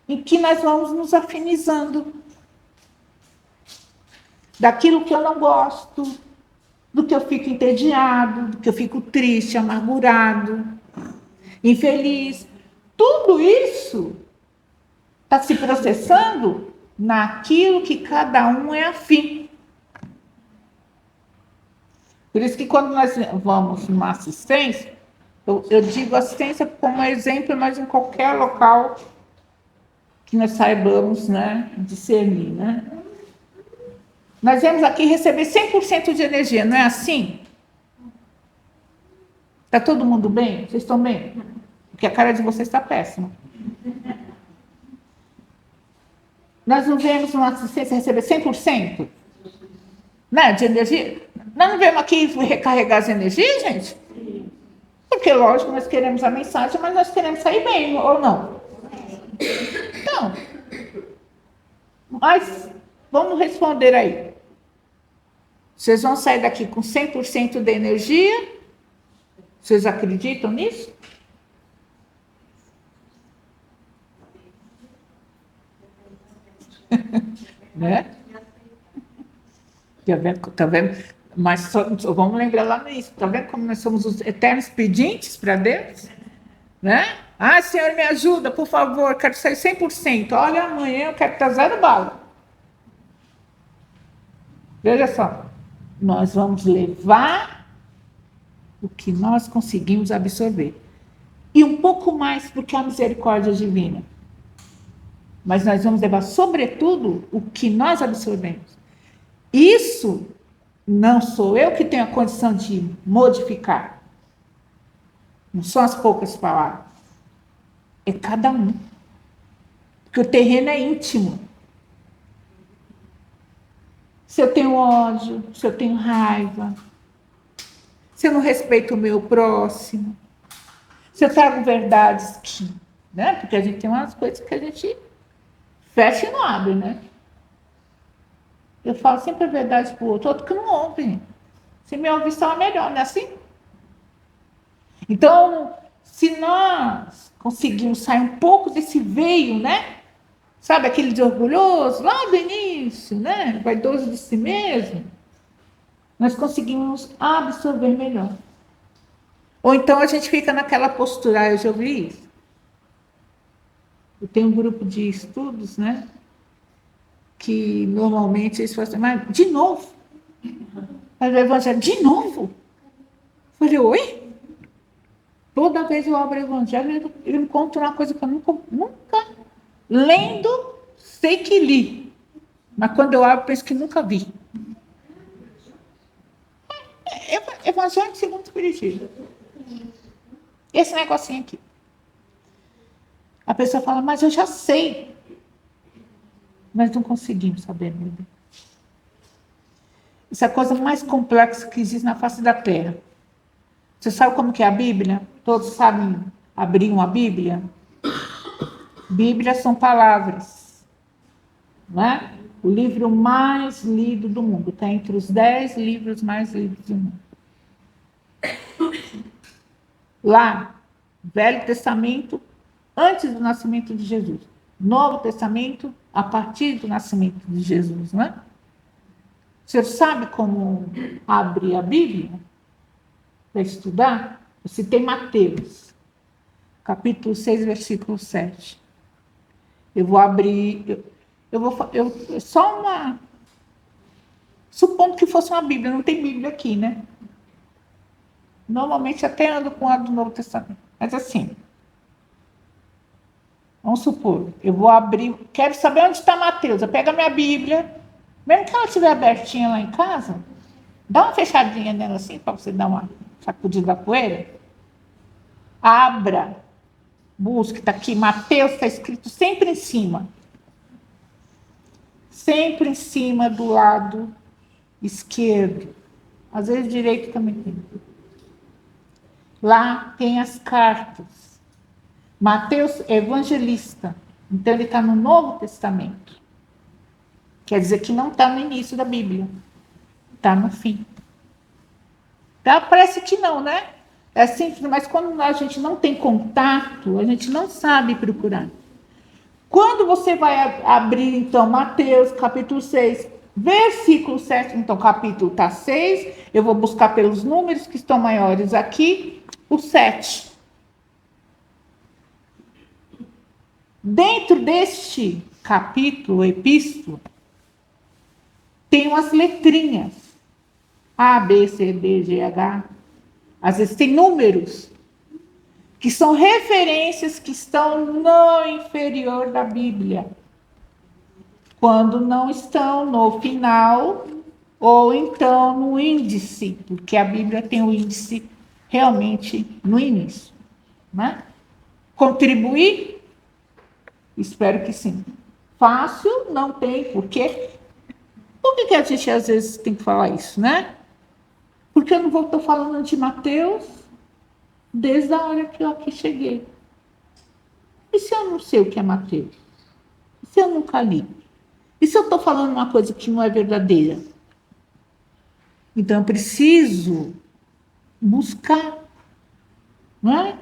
[SPEAKER 2] em que nós vamos nos afinizando daquilo que eu não gosto, do que eu fico entediado, do que eu fico triste, amargurado, infeliz. Tudo isso está se processando naquilo que cada um é afim. Por isso que quando nós vamos numa assistência, eu digo assistência como exemplo, mas em qualquer local que nós saibamos, né, discernir, né? Nós viemos aqui receber 100% de energia, não é assim? Está todo mundo bem? Vocês estão bem? Porque a cara de vocês está péssima. Nós não viemos numa assistência receber 100%, né, de energia? Nós não viemos aqui recarregar as energias, gente? Porque, lógico, nós queremos a mensagem, mas nós queremos sair bem, ou não? Então, mas vamos responder aí. Vocês vão sair daqui com 100% de energia? Vocês acreditam nisso? Né? Tá vendo? Mas só vamos lembrar lá nisso. Tá vendo como nós somos os eternos pedintes para Deus? Né? Ah, Senhor, me ajuda, por favor, quero sair 100%. Olha, amanhã eu quero estar 0 bala. Veja só. Nós vamos levar o que nós conseguimos absorver. E um pouco mais, porque é a misericórdia divina. Mas nós vamos levar, sobretudo, o que nós absorvemos. Isso não sou eu que tenho a condição de modificar. Não são as poucas palavras. É cada um. Porque o terreno é íntimo. Se eu tenho ódio, se eu tenho raiva, se eu não respeito o meu próximo, se eu trago verdades que, né? Porque a gente tem umas coisas que a gente fecha e não abre, né? Eu falo sempre a verdade para o outro que não ouve. Se me ouvir, só é melhor, não é assim? Então, se nós conseguimos sair um pouco desse veio, né? Sabe, aquele de orgulhoso, lá do início, né? Vaidoso de si mesmo. Nós conseguimos absorver melhor. Ou então a gente fica naquela postura, eu já ouvi isso. Eu tenho um grupo de estudos, né? Que normalmente eles falam assim, mas de novo? Aí o evangelho, de novo? Eu falei, oi? Toda vez eu abro o evangelho, ele me conta uma coisa que eu nunca lendo, sei que li. Mas quando eu abro, penso que nunca vi. Evangelho segundo o Espiritismo. Esse negocinho aqui. A pessoa fala, mas eu já sei. Mas não conseguimos saber, meu Deus. Isso é a coisa mais complexa que existe na face da Terra. Você sabe como que é a Bíblia? Todos sabem abrir uma Bíblia? Bíblia são palavras. Não é? O livro mais lido do mundo. Está entre os 10 livros mais lidos do mundo. Lá, Velho Testamento, antes do nascimento de Jesus. Novo Testamento, a partir do nascimento de Jesus, né? O senhor sabe como abre a Bíblia para estudar? Eu citei Mateus, capítulo 6, versículo 7. Eu vou abrir, só uma, supondo que fosse uma Bíblia, não tem Bíblia aqui, né? Normalmente até ando com a do Novo Testamento, mas assim, vamos supor, eu vou abrir, quero saber onde está Mateus, eu pego a minha Bíblia, mesmo que ela estiver abertinha lá em casa, dá uma fechadinha nela assim, para você dar uma sacudida da poeira, abra, busque, está aqui, Mateus está escrito sempre em cima do lado esquerdo, às vezes direito também tem. Lá tem as cartas. Mateus é evangelista, então ele está no Novo Testamento. Quer dizer que não está no início da Bíblia, está no fim. Tá? Parece que não, né? É simples, mas quando a gente não tem contato, a gente não sabe procurar. Quando você vai abrir, então, Mateus, capítulo 6, versículo 7, então, capítulo está 6, eu vou buscar pelos números que estão maiores aqui, o 7. Dentro deste capítulo, epístola, tem umas letrinhas. A, B, C, D, G, H. Às vezes tem números, que são referências que estão no inferior da Bíblia. Quando não estão no final, ou então no índice, porque a Bíblia tem o índice realmente no início. Né? Contribuir? Espero que sim. Fácil? Não tem, porque... Por que a gente às vezes tem que falar isso, né? Porque eu não estou falando de Mateus desde a hora que eu aqui cheguei. E se eu não sei o que é Mateus? E se eu nunca li? E se eu estou falando uma coisa que não é verdadeira? Então eu preciso buscar, não é?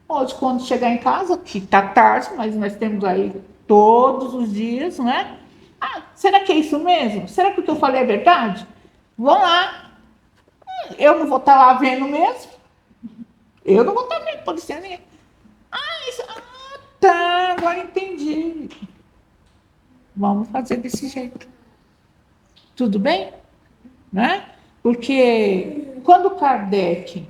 [SPEAKER 2] Hoje, quando chegar em casa, que está tarde, mas nós temos aí todos os dias, não é? Ah, será que é isso mesmo? Será que o que eu falei é verdade? Vão lá. Eu não vou estar lá vendo mesmo. Eu não vou estar vendo, pode ser ninguém. Tá, agora entendi. Vamos fazer desse jeito. Tudo bem? Né? Porque quando Kardec,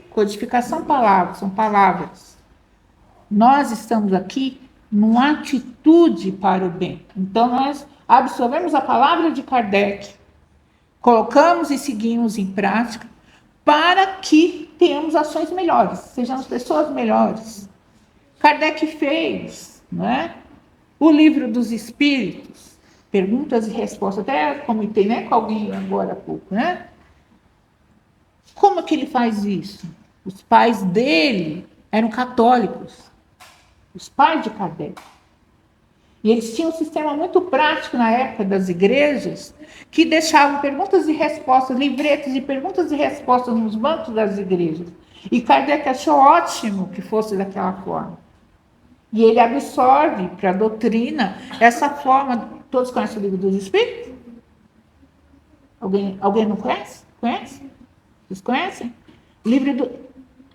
[SPEAKER 2] codificação palavras, são palavras. Nós estamos aqui numa atitude para o bem. Então, nós absorvemos a palavra de Kardec, colocamos e seguimos em prática para que tenhamos ações melhores, sejamos pessoas melhores. Kardec fez, não é? O livro dos Espíritos, perguntas e respostas, até comentei, né, com alguém agora há pouco, né? Como é que ele faz isso? Os pais dele eram católicos, os pais de Kardec. E eles tinham um sistema muito prático na época das igrejas, que deixavam perguntas e respostas, livretos de perguntas e respostas nos bancos das igrejas. E Kardec achou ótimo que fosse daquela forma. E ele absorve para a doutrina essa forma. Todos conhecem o livro dos Espíritos? Alguém não conhece? Conhece? Vocês conhecem? Livro do...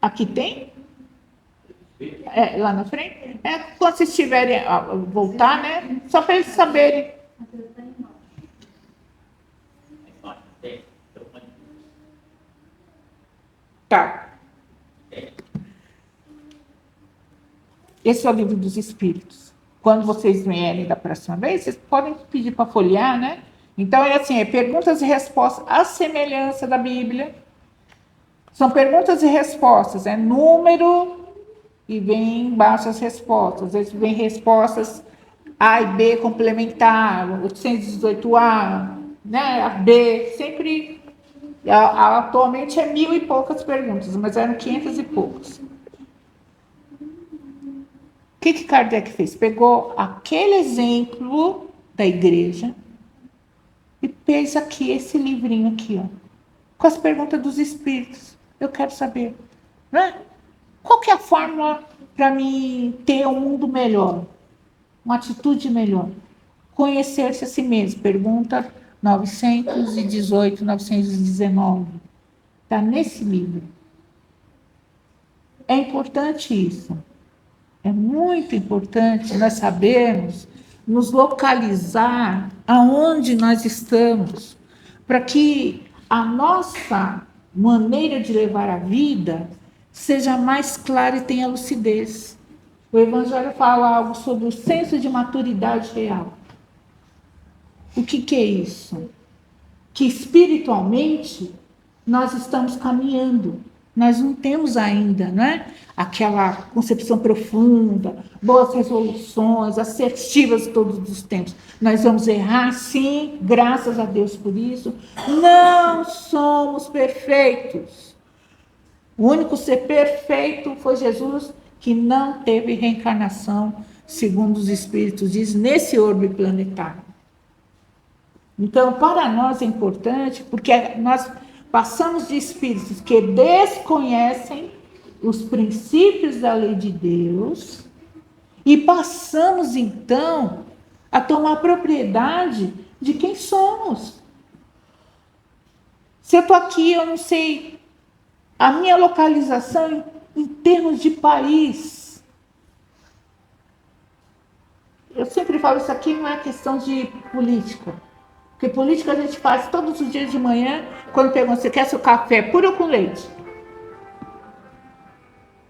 [SPEAKER 2] Aqui tem? Lá na frente? Quando vocês tiverem a voltar, né? Só para eles saberem. Tá. Esse é o livro dos Espíritos. Quando vocês vierem da próxima vez, vocês podem pedir para folhear, né? Então, é assim, perguntas e respostas, à semelhança da Bíblia. São perguntas e respostas, é número e vem embaixo as respostas. Às vezes vem respostas A e B complementar, 818A, né? A B, sempre... Atualmente é 1000 e poucas perguntas, mas eram 500 e poucas. O que Kardec fez? Pegou aquele exemplo da igreja e fez aqui esse livrinho aqui, ó. com as perguntas dos espíritos. Eu quero saber, né? Qual que é a fórmula para mim ter um mundo melhor? Uma atitude melhor? Conhecer-se a si mesmo. Pergunta 918, 919. Está nesse livro. É importante isso. É muito importante nós sabermos nos localizar aonde nós estamos, para que a nossa maneira de levar a vida seja mais clara e tenha lucidez. O Evangelho fala algo sobre o senso de maturidade real. O que é isso? Que espiritualmente nós estamos caminhando. Nós não temos ainda, né, aquela concepção profunda, boas resoluções, assertivas todos os tempos. Nós vamos errar, sim, graças a Deus por isso. Não somos perfeitos. O único ser perfeito foi Jesus, que não teve reencarnação, segundo os Espíritos diz, nesse orbe planetário. Então, para nós é importante, porque nós passamos de espíritos que desconhecem os princípios da lei de Deus e passamos, então, a tomar propriedade de quem somos. Se eu estou aqui, eu não sei a minha localização em termos de país. Eu sempre falo, isso aqui não é questão de política. Porque política a gente faz todos os dias de manhã, quando pergunta, você quer seu café puro ou com leite?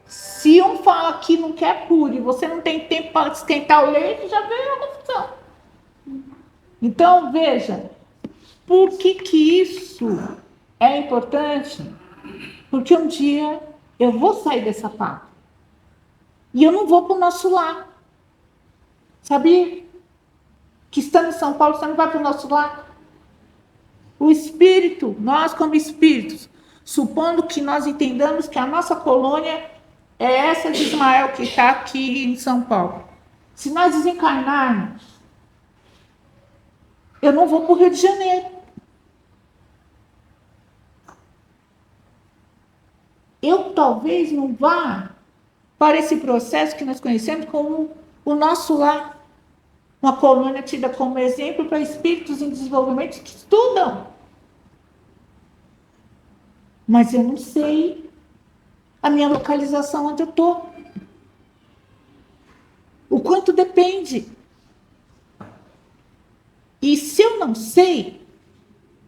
[SPEAKER 2] Se um fala que não quer puro e você não tem tempo para esquentar o leite, já veio a confusão. Então, veja, por que isso é importante? Porque um dia eu vou sair dessa pata. E eu não vou para o nosso lar. Sabia? Que estando em São Paulo, você não vai para o nosso lar. O espírito, nós como espíritos, supondo que nós entendamos que a nossa colônia é essa de Ismael que está aqui em São Paulo. Se nós desencarnarmos, eu não vou para o Rio de Janeiro. Eu talvez não vá para esse processo que nós conhecemos como o nosso lar. Uma colônia tida como exemplo para espíritos em desenvolvimento que estudam. Mas eu não sei a minha localização onde eu estou. O quanto depende. E se eu não sei,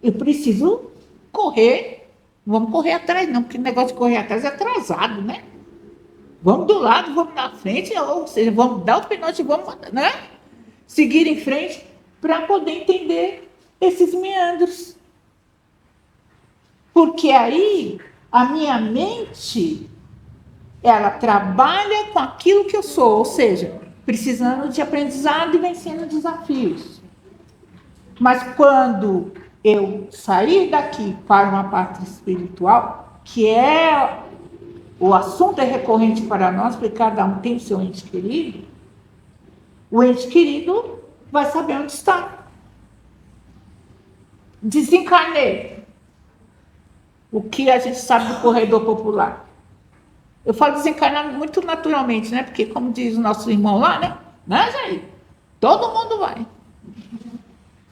[SPEAKER 2] eu preciso correr. Vamos correr atrás, não, porque o negócio de correr atrás é atrasado, né? Vamos do lado, vamos na frente, ou seja, vamos dar o pinote, vamos, né? Seguir em frente para poder entender esses meandros. Porque aí a minha mente, ela trabalha com aquilo que eu sou, ou seja, precisando de aprendizado e vencendo desafios. Mas quando eu sair daqui para uma parte espiritual, que é o assunto é recorrente para nós, porque cada um tem o seu ente querido, o ente querido vai saber onde está. Desencarnei. O que a gente sabe do corredor popular. Eu falo desencarnar muito naturalmente, né? Porque, como diz o nosso irmão lá, né, Jair? Todo mundo vai.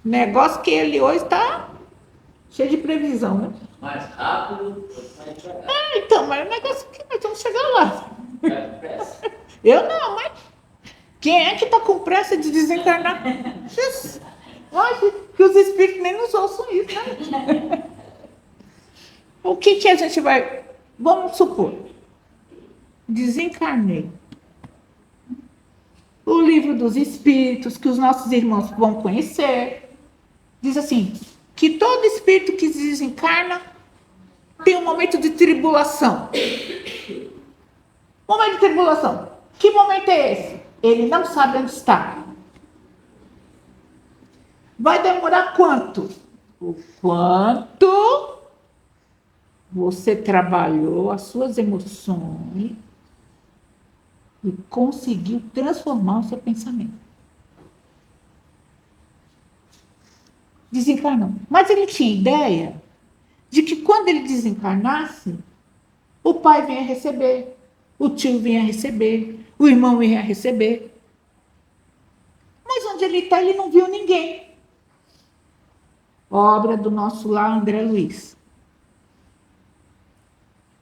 [SPEAKER 2] Negócio que ele hoje está cheio de previsão, né?
[SPEAKER 1] Mais rápido.
[SPEAKER 2] Então, mas o negócio é que nós vamos chegar lá. Eu não, mas quem é que está com pressa de desencarnar? Jesus. Olha, que os espíritos nem nos ouçam isso, né? O que a gente vai... Vamos supor. Desencarnei. O livro dos espíritos, que os nossos irmãos vão conhecer, diz assim, que todo espírito que desencarna tem um momento de tribulação. Momento de tribulação. Que momento é esse? Ele não sabe onde está. Vai demorar quanto? O quanto você trabalhou as suas emoções e conseguiu transformar o seu pensamento. Desencarnou. Mas ele tinha ideia de que quando ele desencarnasse, o pai vinha receber, o tio vinha receber, o irmão vinha receber. Mas onde ele está, ele não viu ninguém. Obra do nosso lá André Luiz.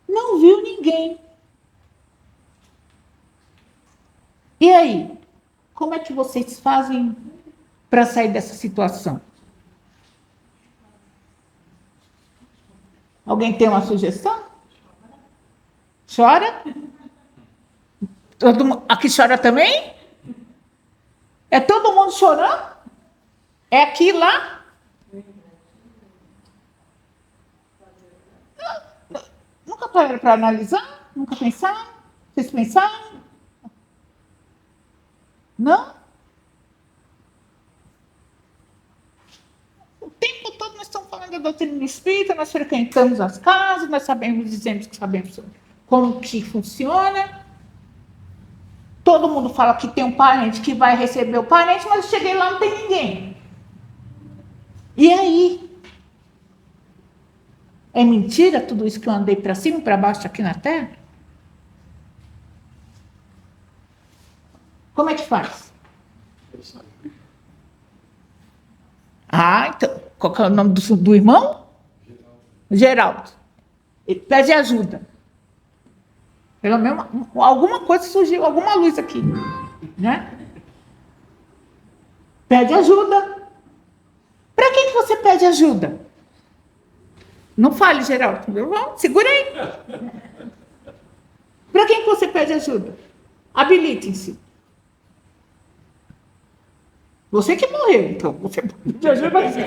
[SPEAKER 2] Não viu ninguém. E aí? Como é que vocês fazem para sair dessa situação? Alguém tem uma sugestão? Chora? Aqui chora também? É todo mundo chorando? É aqui e lá? Nunca pararam para analisar? Nunca pensaram? Vocês pensaram? Não? O tempo todo nós estamos falando da doutrina espírita, nós frequentamos as casas, nós sabemos, dizemos que sabemos como que funciona. Todo mundo fala que tem um parente que vai receber o parente, mas eu cheguei lá, não tem ninguém. E aí? É mentira tudo isso que eu andei para cima e para baixo aqui na Terra? Como é que faz? Então, qual que é o nome do irmão? Geraldo. Ele pede ajuda. Pelo menos alguma coisa surgiu, alguma luz aqui, né? Pede ajuda. Para quem que você pede ajuda? Não fale, Geraldo. Segura aí. Para quem que você pede ajuda? Habilitem-se. Você que morreu, então. Você pede ajuda assim.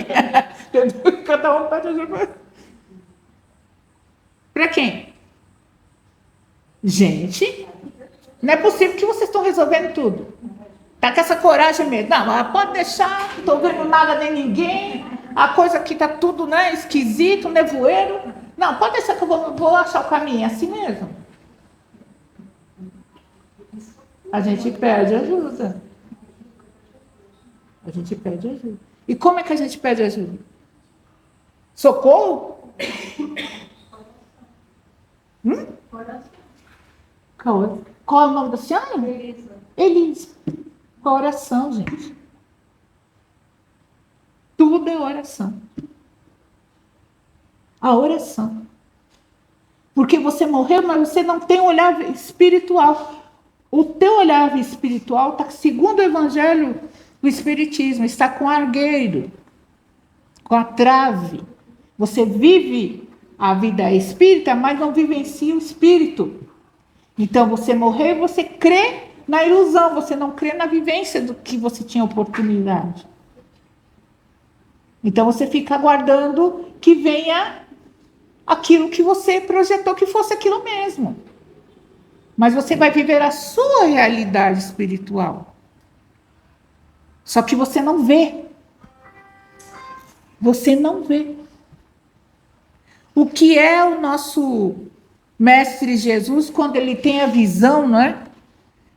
[SPEAKER 2] Cada um pede ajuda. Para quem? Gente, não é possível que vocês estão resolvendo tudo. Tá com essa coragem mesmo. Não, pode deixar, não estou vendo nada nem ninguém. A coisa aqui tá tudo, né, esquisito, nevoeiro. Não, pode deixar que eu vou achar o caminho. É assim mesmo. A gente pede ajuda. A gente pede ajuda. E como é que a gente pede ajuda? Socorro? Qual é o nome da senhora? Elisa. Qual oração, gente? Tudo é oração. A oração. Porque você morreu, mas você não tem um olhar espiritual. O teu olhar espiritual está, segundo o Evangelho do Espiritismo, está com argueiro, com a trave. Você vive a vida espírita, mas não vivencia o espírito. Então, você morreu e você crê na ilusão, você não crê na vivência do que você tinha oportunidade. Então, você fica aguardando que venha aquilo que você projetou que fosse aquilo mesmo. Mas você vai viver a sua realidade espiritual. Só que você não vê. Você não vê. O que é o nosso Mestre Jesus, quando ele tem a visão, não é?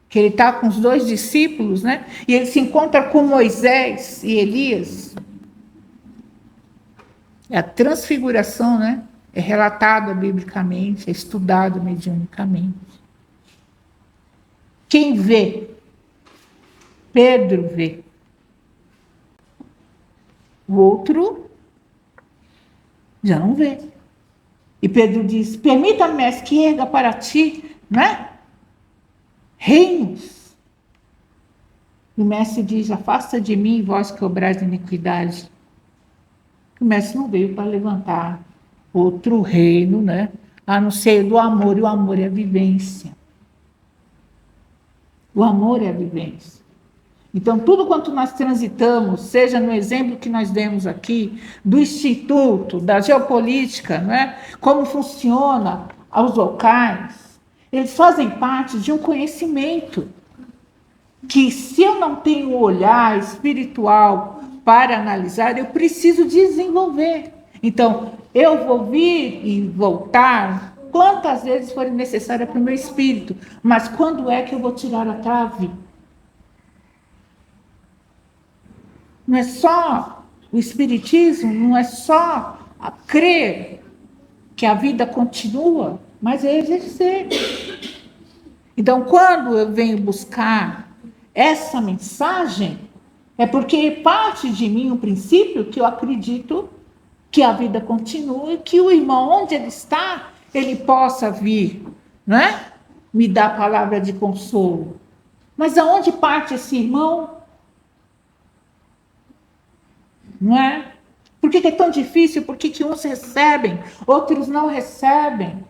[SPEAKER 2] Que ele está com os 2 discípulos, né? E ele se encontra com Moisés e Elias. A transfiguração, né? É relatada biblicamente, é estudado mediunicamente. Quem vê? Pedro vê. O outro já não vê. E Pedro diz: permita-me, mestre, que erga para ti, né? Reinos. E o mestre diz: afasta de mim, vós que obrais de iniquidade. O mestre não veio para levantar outro reino, né? A não ser do amor, e o amor é a vivência. O amor é a vivência. Então, tudo quanto nós transitamos, seja no exemplo que nós demos aqui, do Instituto, da geopolítica, não é? Como funciona os locais, eles fazem parte de um conhecimento que, se eu não tenho o olhar espiritual para analisar, eu preciso desenvolver. Então, eu vou vir e voltar quantas vezes forem necessárias para o meu espírito, mas quando é que eu vou tirar a trave? Não é só o espiritismo, não é só a crer que a vida continua, mas é exercer. Então, quando eu venho buscar essa mensagem, é porque parte de mim um princípio que eu acredito que a vida continue, que o irmão, onde ele está, ele possa vir, né? Me dar palavra de consolo. Mas aonde parte esse irmão? Não é? Por que é tão difícil? Por que uns recebem, outros não recebem?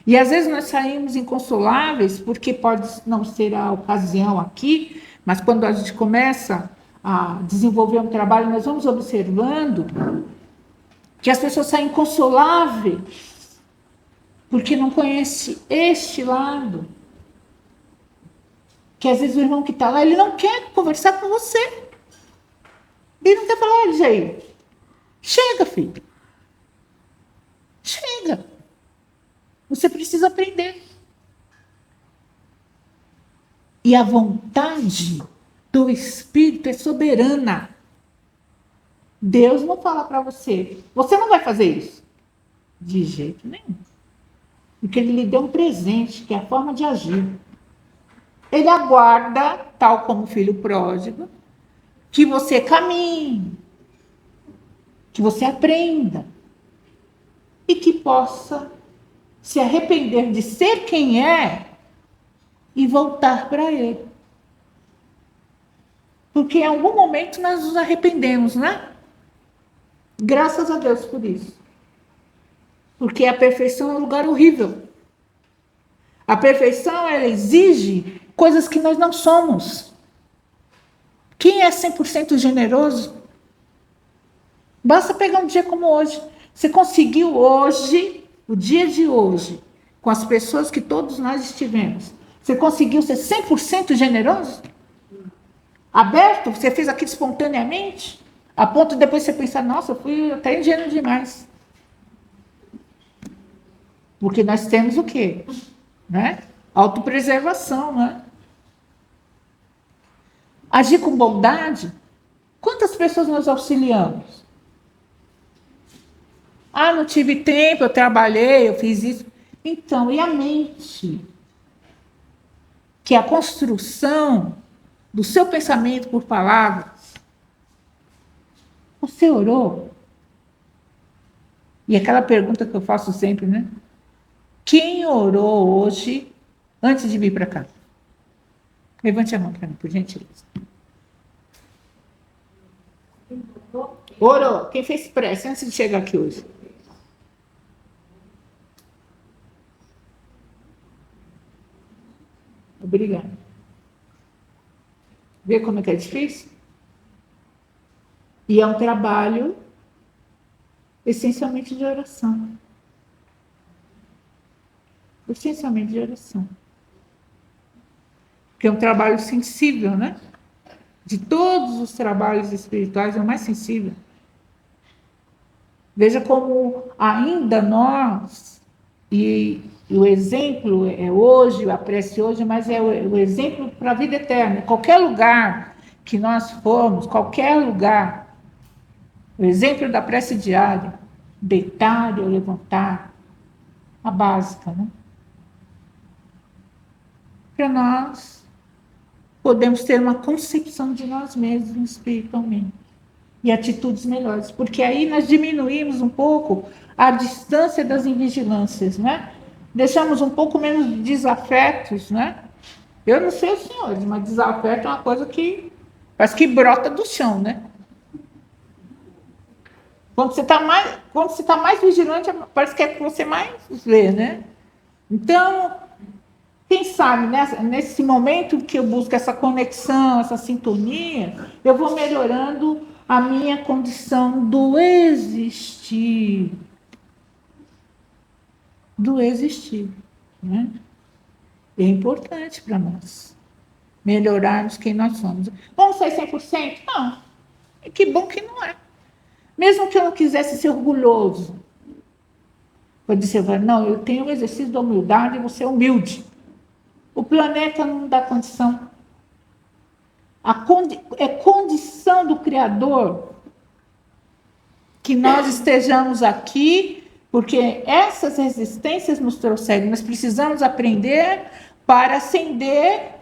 [SPEAKER 2] E às vezes nós saímos inconsoláveis, porque pode não ser a ocasião aqui, mas quando a gente começa a desenvolver um trabalho, nós vamos observando que as pessoas saem inconsoláveis, porque não conhece este lado. Que às vezes o irmão que está lá, ele não quer conversar com você. Ele não quer falar, olha, Jair, chega, filho. Chega. Você precisa aprender. E a vontade do Espírito é soberana. Deus não fala para você, você não vai fazer isso. De jeito nenhum. Porque ele lhe deu um presente, que é a forma de agir. Ele aguarda, tal como o filho pródigo, que você caminhe, que você aprenda e que possa se arrepender de ser quem é e voltar para ele. Porque em algum momento nós nos arrependemos, né? Graças a Deus por isso. Porque a perfeição é um lugar horrível. A perfeição, ela exige coisas que nós não somos. Quem é 100% generoso? Basta pegar um dia como hoje. Você conseguiu hoje, o dia de hoje, com as pessoas que todos nós estivemos, você conseguiu ser 100% generoso? Aberto? Você fez aquilo espontaneamente? A ponto de depois você pensar, nossa, eu fui até ingênuo demais. Porque nós temos o quê? Né? Autopreservação, né? Agir com bondade. Quantas pessoas nós auxiliamos? Ah, não tive tempo, eu trabalhei, eu fiz isso. Então, e a mente? Que é a construção do seu pensamento por palavras. Você orou? E aquela pergunta que eu faço sempre, né? Quem orou hoje antes de vir para cá? Levante a mão para mim, por gentileza. Orou. Quem fez prece antes de chegar aqui hoje? Obrigada. Vê como é que é difícil? E é um trabalho essencialmente de oração. Essencialmente de oração. Porque é um trabalho sensível, né? De todos os trabalhos espirituais, é o mais sensível. Veja como ainda nós, e o exemplo é hoje, a prece hoje, mas é o exemplo para a vida eterna. Qualquer lugar que nós formos, qualquer lugar, o exemplo da prece diária, deitar ou levantar, a básica, né? Para nós podemos ter uma concepção de nós mesmos espiritualmente e atitudes melhores, porque aí nós diminuímos um pouco a distância das invigilâncias, né? Deixamos um pouco menos de desafetos, né? Eu não sei os senhores, mas desafeto é uma coisa que parece que brota do chão, né? Quando você está mais vigilante, parece que é que você mais vê, né? Então, quem sabe, nesse momento que eu busco essa conexão, essa sintonia, eu vou melhorando a minha condição do existir. Do existir. Né? É importante para nós melhorarmos quem nós somos. Vamos ser 100%? Não. Que bom que não é. Mesmo que eu não quisesse ser orgulhoso, pode dizer, não, eu tenho o exercício da humildade e vou ser humilde. O planeta não dá condição. É condição do Criador que nós estejamos aqui Porque essas resistências nos trouxeram, nós precisamos aprender para acender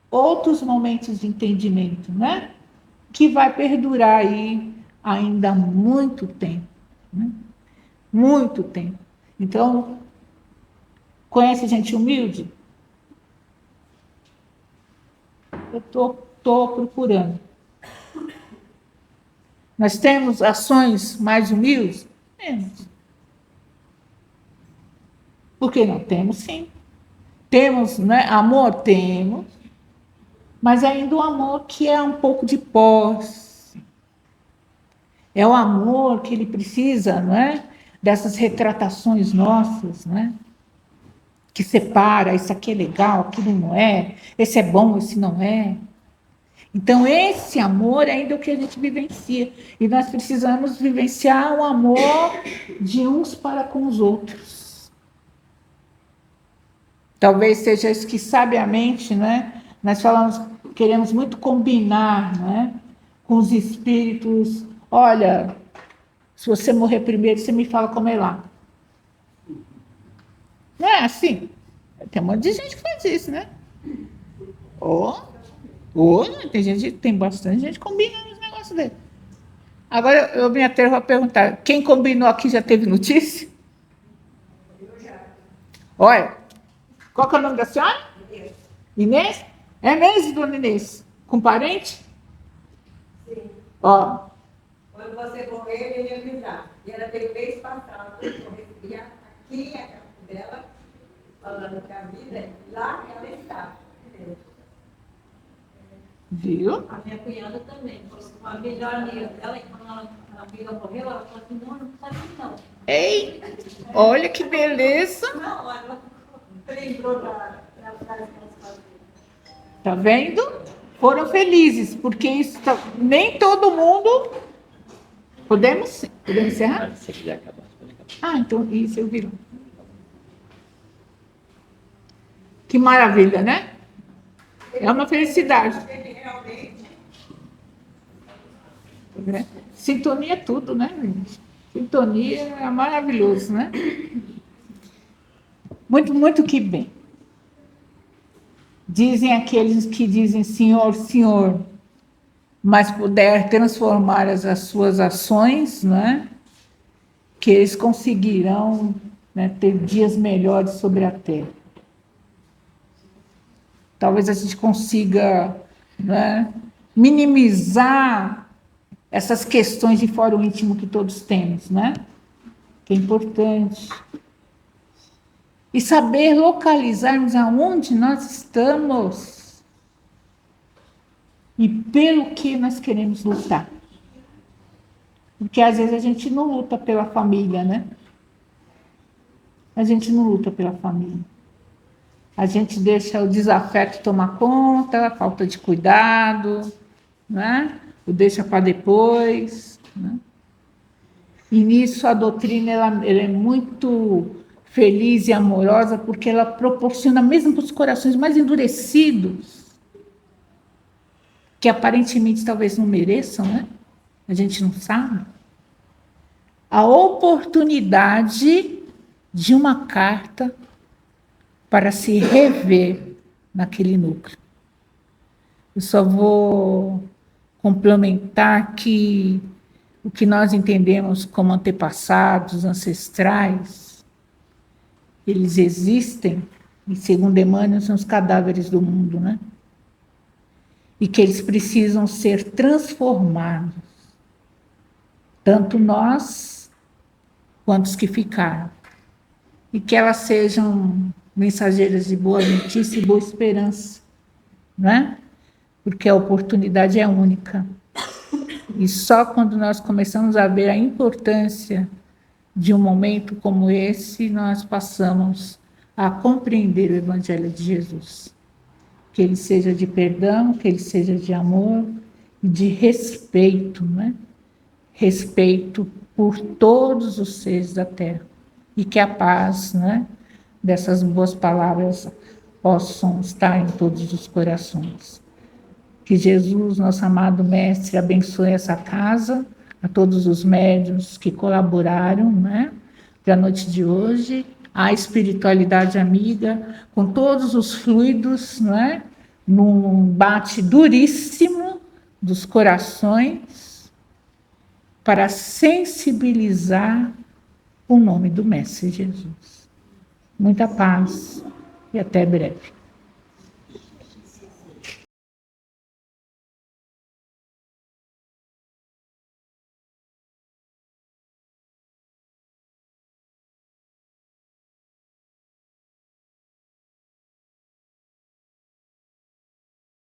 [SPEAKER 2] outros momentos de entendimento, né? Que vai perdurar aí ainda há muito tempo, né? Muito tempo. Então, conhece gente humilde? Eu estou procurando. Nós temos ações mais humildes? Temos. Por que não? Temos sim. Temos, né? Amor? Temos. Mas ainda o amor que é um pouco de posse. É o amor que ele precisa, não é? Dessas retratações nossas, né? Que separa, isso aqui é legal, aquilo não é, esse é bom, esse não é. Então, esse amor ainda é o que a gente vivencia. E nós precisamos vivenciar o amor de uns para com os outros. Talvez seja isso que sabiamente, né? Nós falamos, queremos muito combinar, né? Com os espíritos. Olha, se você morrer primeiro, você me fala como é lá. Não é assim? Tem um monte de gente que faz isso, né? Tem bastante gente combinando os negócios dele. Agora eu me atrevo a perguntar: quem combinou aqui já teve notícia? Olha, qual que é o nome da senhora? Inês? É mesmo, dona Inês? Com parente?
[SPEAKER 3] Sim.
[SPEAKER 2] Ó.
[SPEAKER 3] Quando você morrer, eu ia avisar. E ela veio mês passado, eu recebi aqui a carta dela, falando que a vida, lá ela está.
[SPEAKER 2] Viu?
[SPEAKER 4] A minha cunhada também, a melhor amiga dela, e quando a amiga morreu, ela falou assim, não sabe não.
[SPEAKER 2] Ei, olha que beleza.
[SPEAKER 4] Não, ela lembrou da casa que elas faziam.
[SPEAKER 2] Tá vendo? Foram felizes, porque isso nem todo mundo... Podemos encerrar?
[SPEAKER 1] Se quiser acabar, pode acabar.
[SPEAKER 2] Ah, então isso eu vi. Que maravilha, né? É uma felicidade. Sintonia é tudo, né, gente? Sintonia é maravilhoso, né? Muito, muito que bem. Dizem aqueles que dizem Senhor, Senhor, mas puder transformar as suas ações, né? Que eles conseguirão, né, ter dias melhores sobre a terra. Talvez a gente consiga, né, minimizar essas questões de fórum íntimo que todos temos, né? Que é importante. E saber localizarmos aonde nós estamos e pelo que nós queremos lutar. Porque às vezes a gente não luta pela família, né? A gente não luta pela família. A gente deixa o desafeto tomar conta, a falta de cuidado, né? O deixa para depois, né? E nisso a doutrina ela é muito feliz e amorosa, porque ela proporciona, mesmo para os corações mais endurecidos, que aparentemente talvez não mereçam, né? A gente não sabe, a oportunidade de uma carta para se rever naquele núcleo. Eu só vou complementar que o que nós entendemos como antepassados, ancestrais, eles existem, e segundo Emmanuel, são os cadáveres do mundo, né? E que eles precisam ser transformados, tanto nós quanto os que ficaram. E que elas sejam mensageiras de boa notícia e boa esperança, né? Porque a oportunidade é única. E só quando nós começamos a ver a importância de um momento como esse, nós passamos a compreender o Evangelho de Jesus. Que ele seja de perdão, que ele seja de amor e de respeito, né? Respeito por todos os seres da terra. E que a paz, né, dessas boas palavras possam estar em todos os corações. Que Jesus, nosso amado Mestre, abençoe essa casa, a todos os médiuns que colaboraram, né, da noite de hoje, a espiritualidade amiga, com todos os fluidos, não é? Num bate duríssimo dos corações, para sensibilizar o nome do Mestre Jesus. Muita paz e até breve.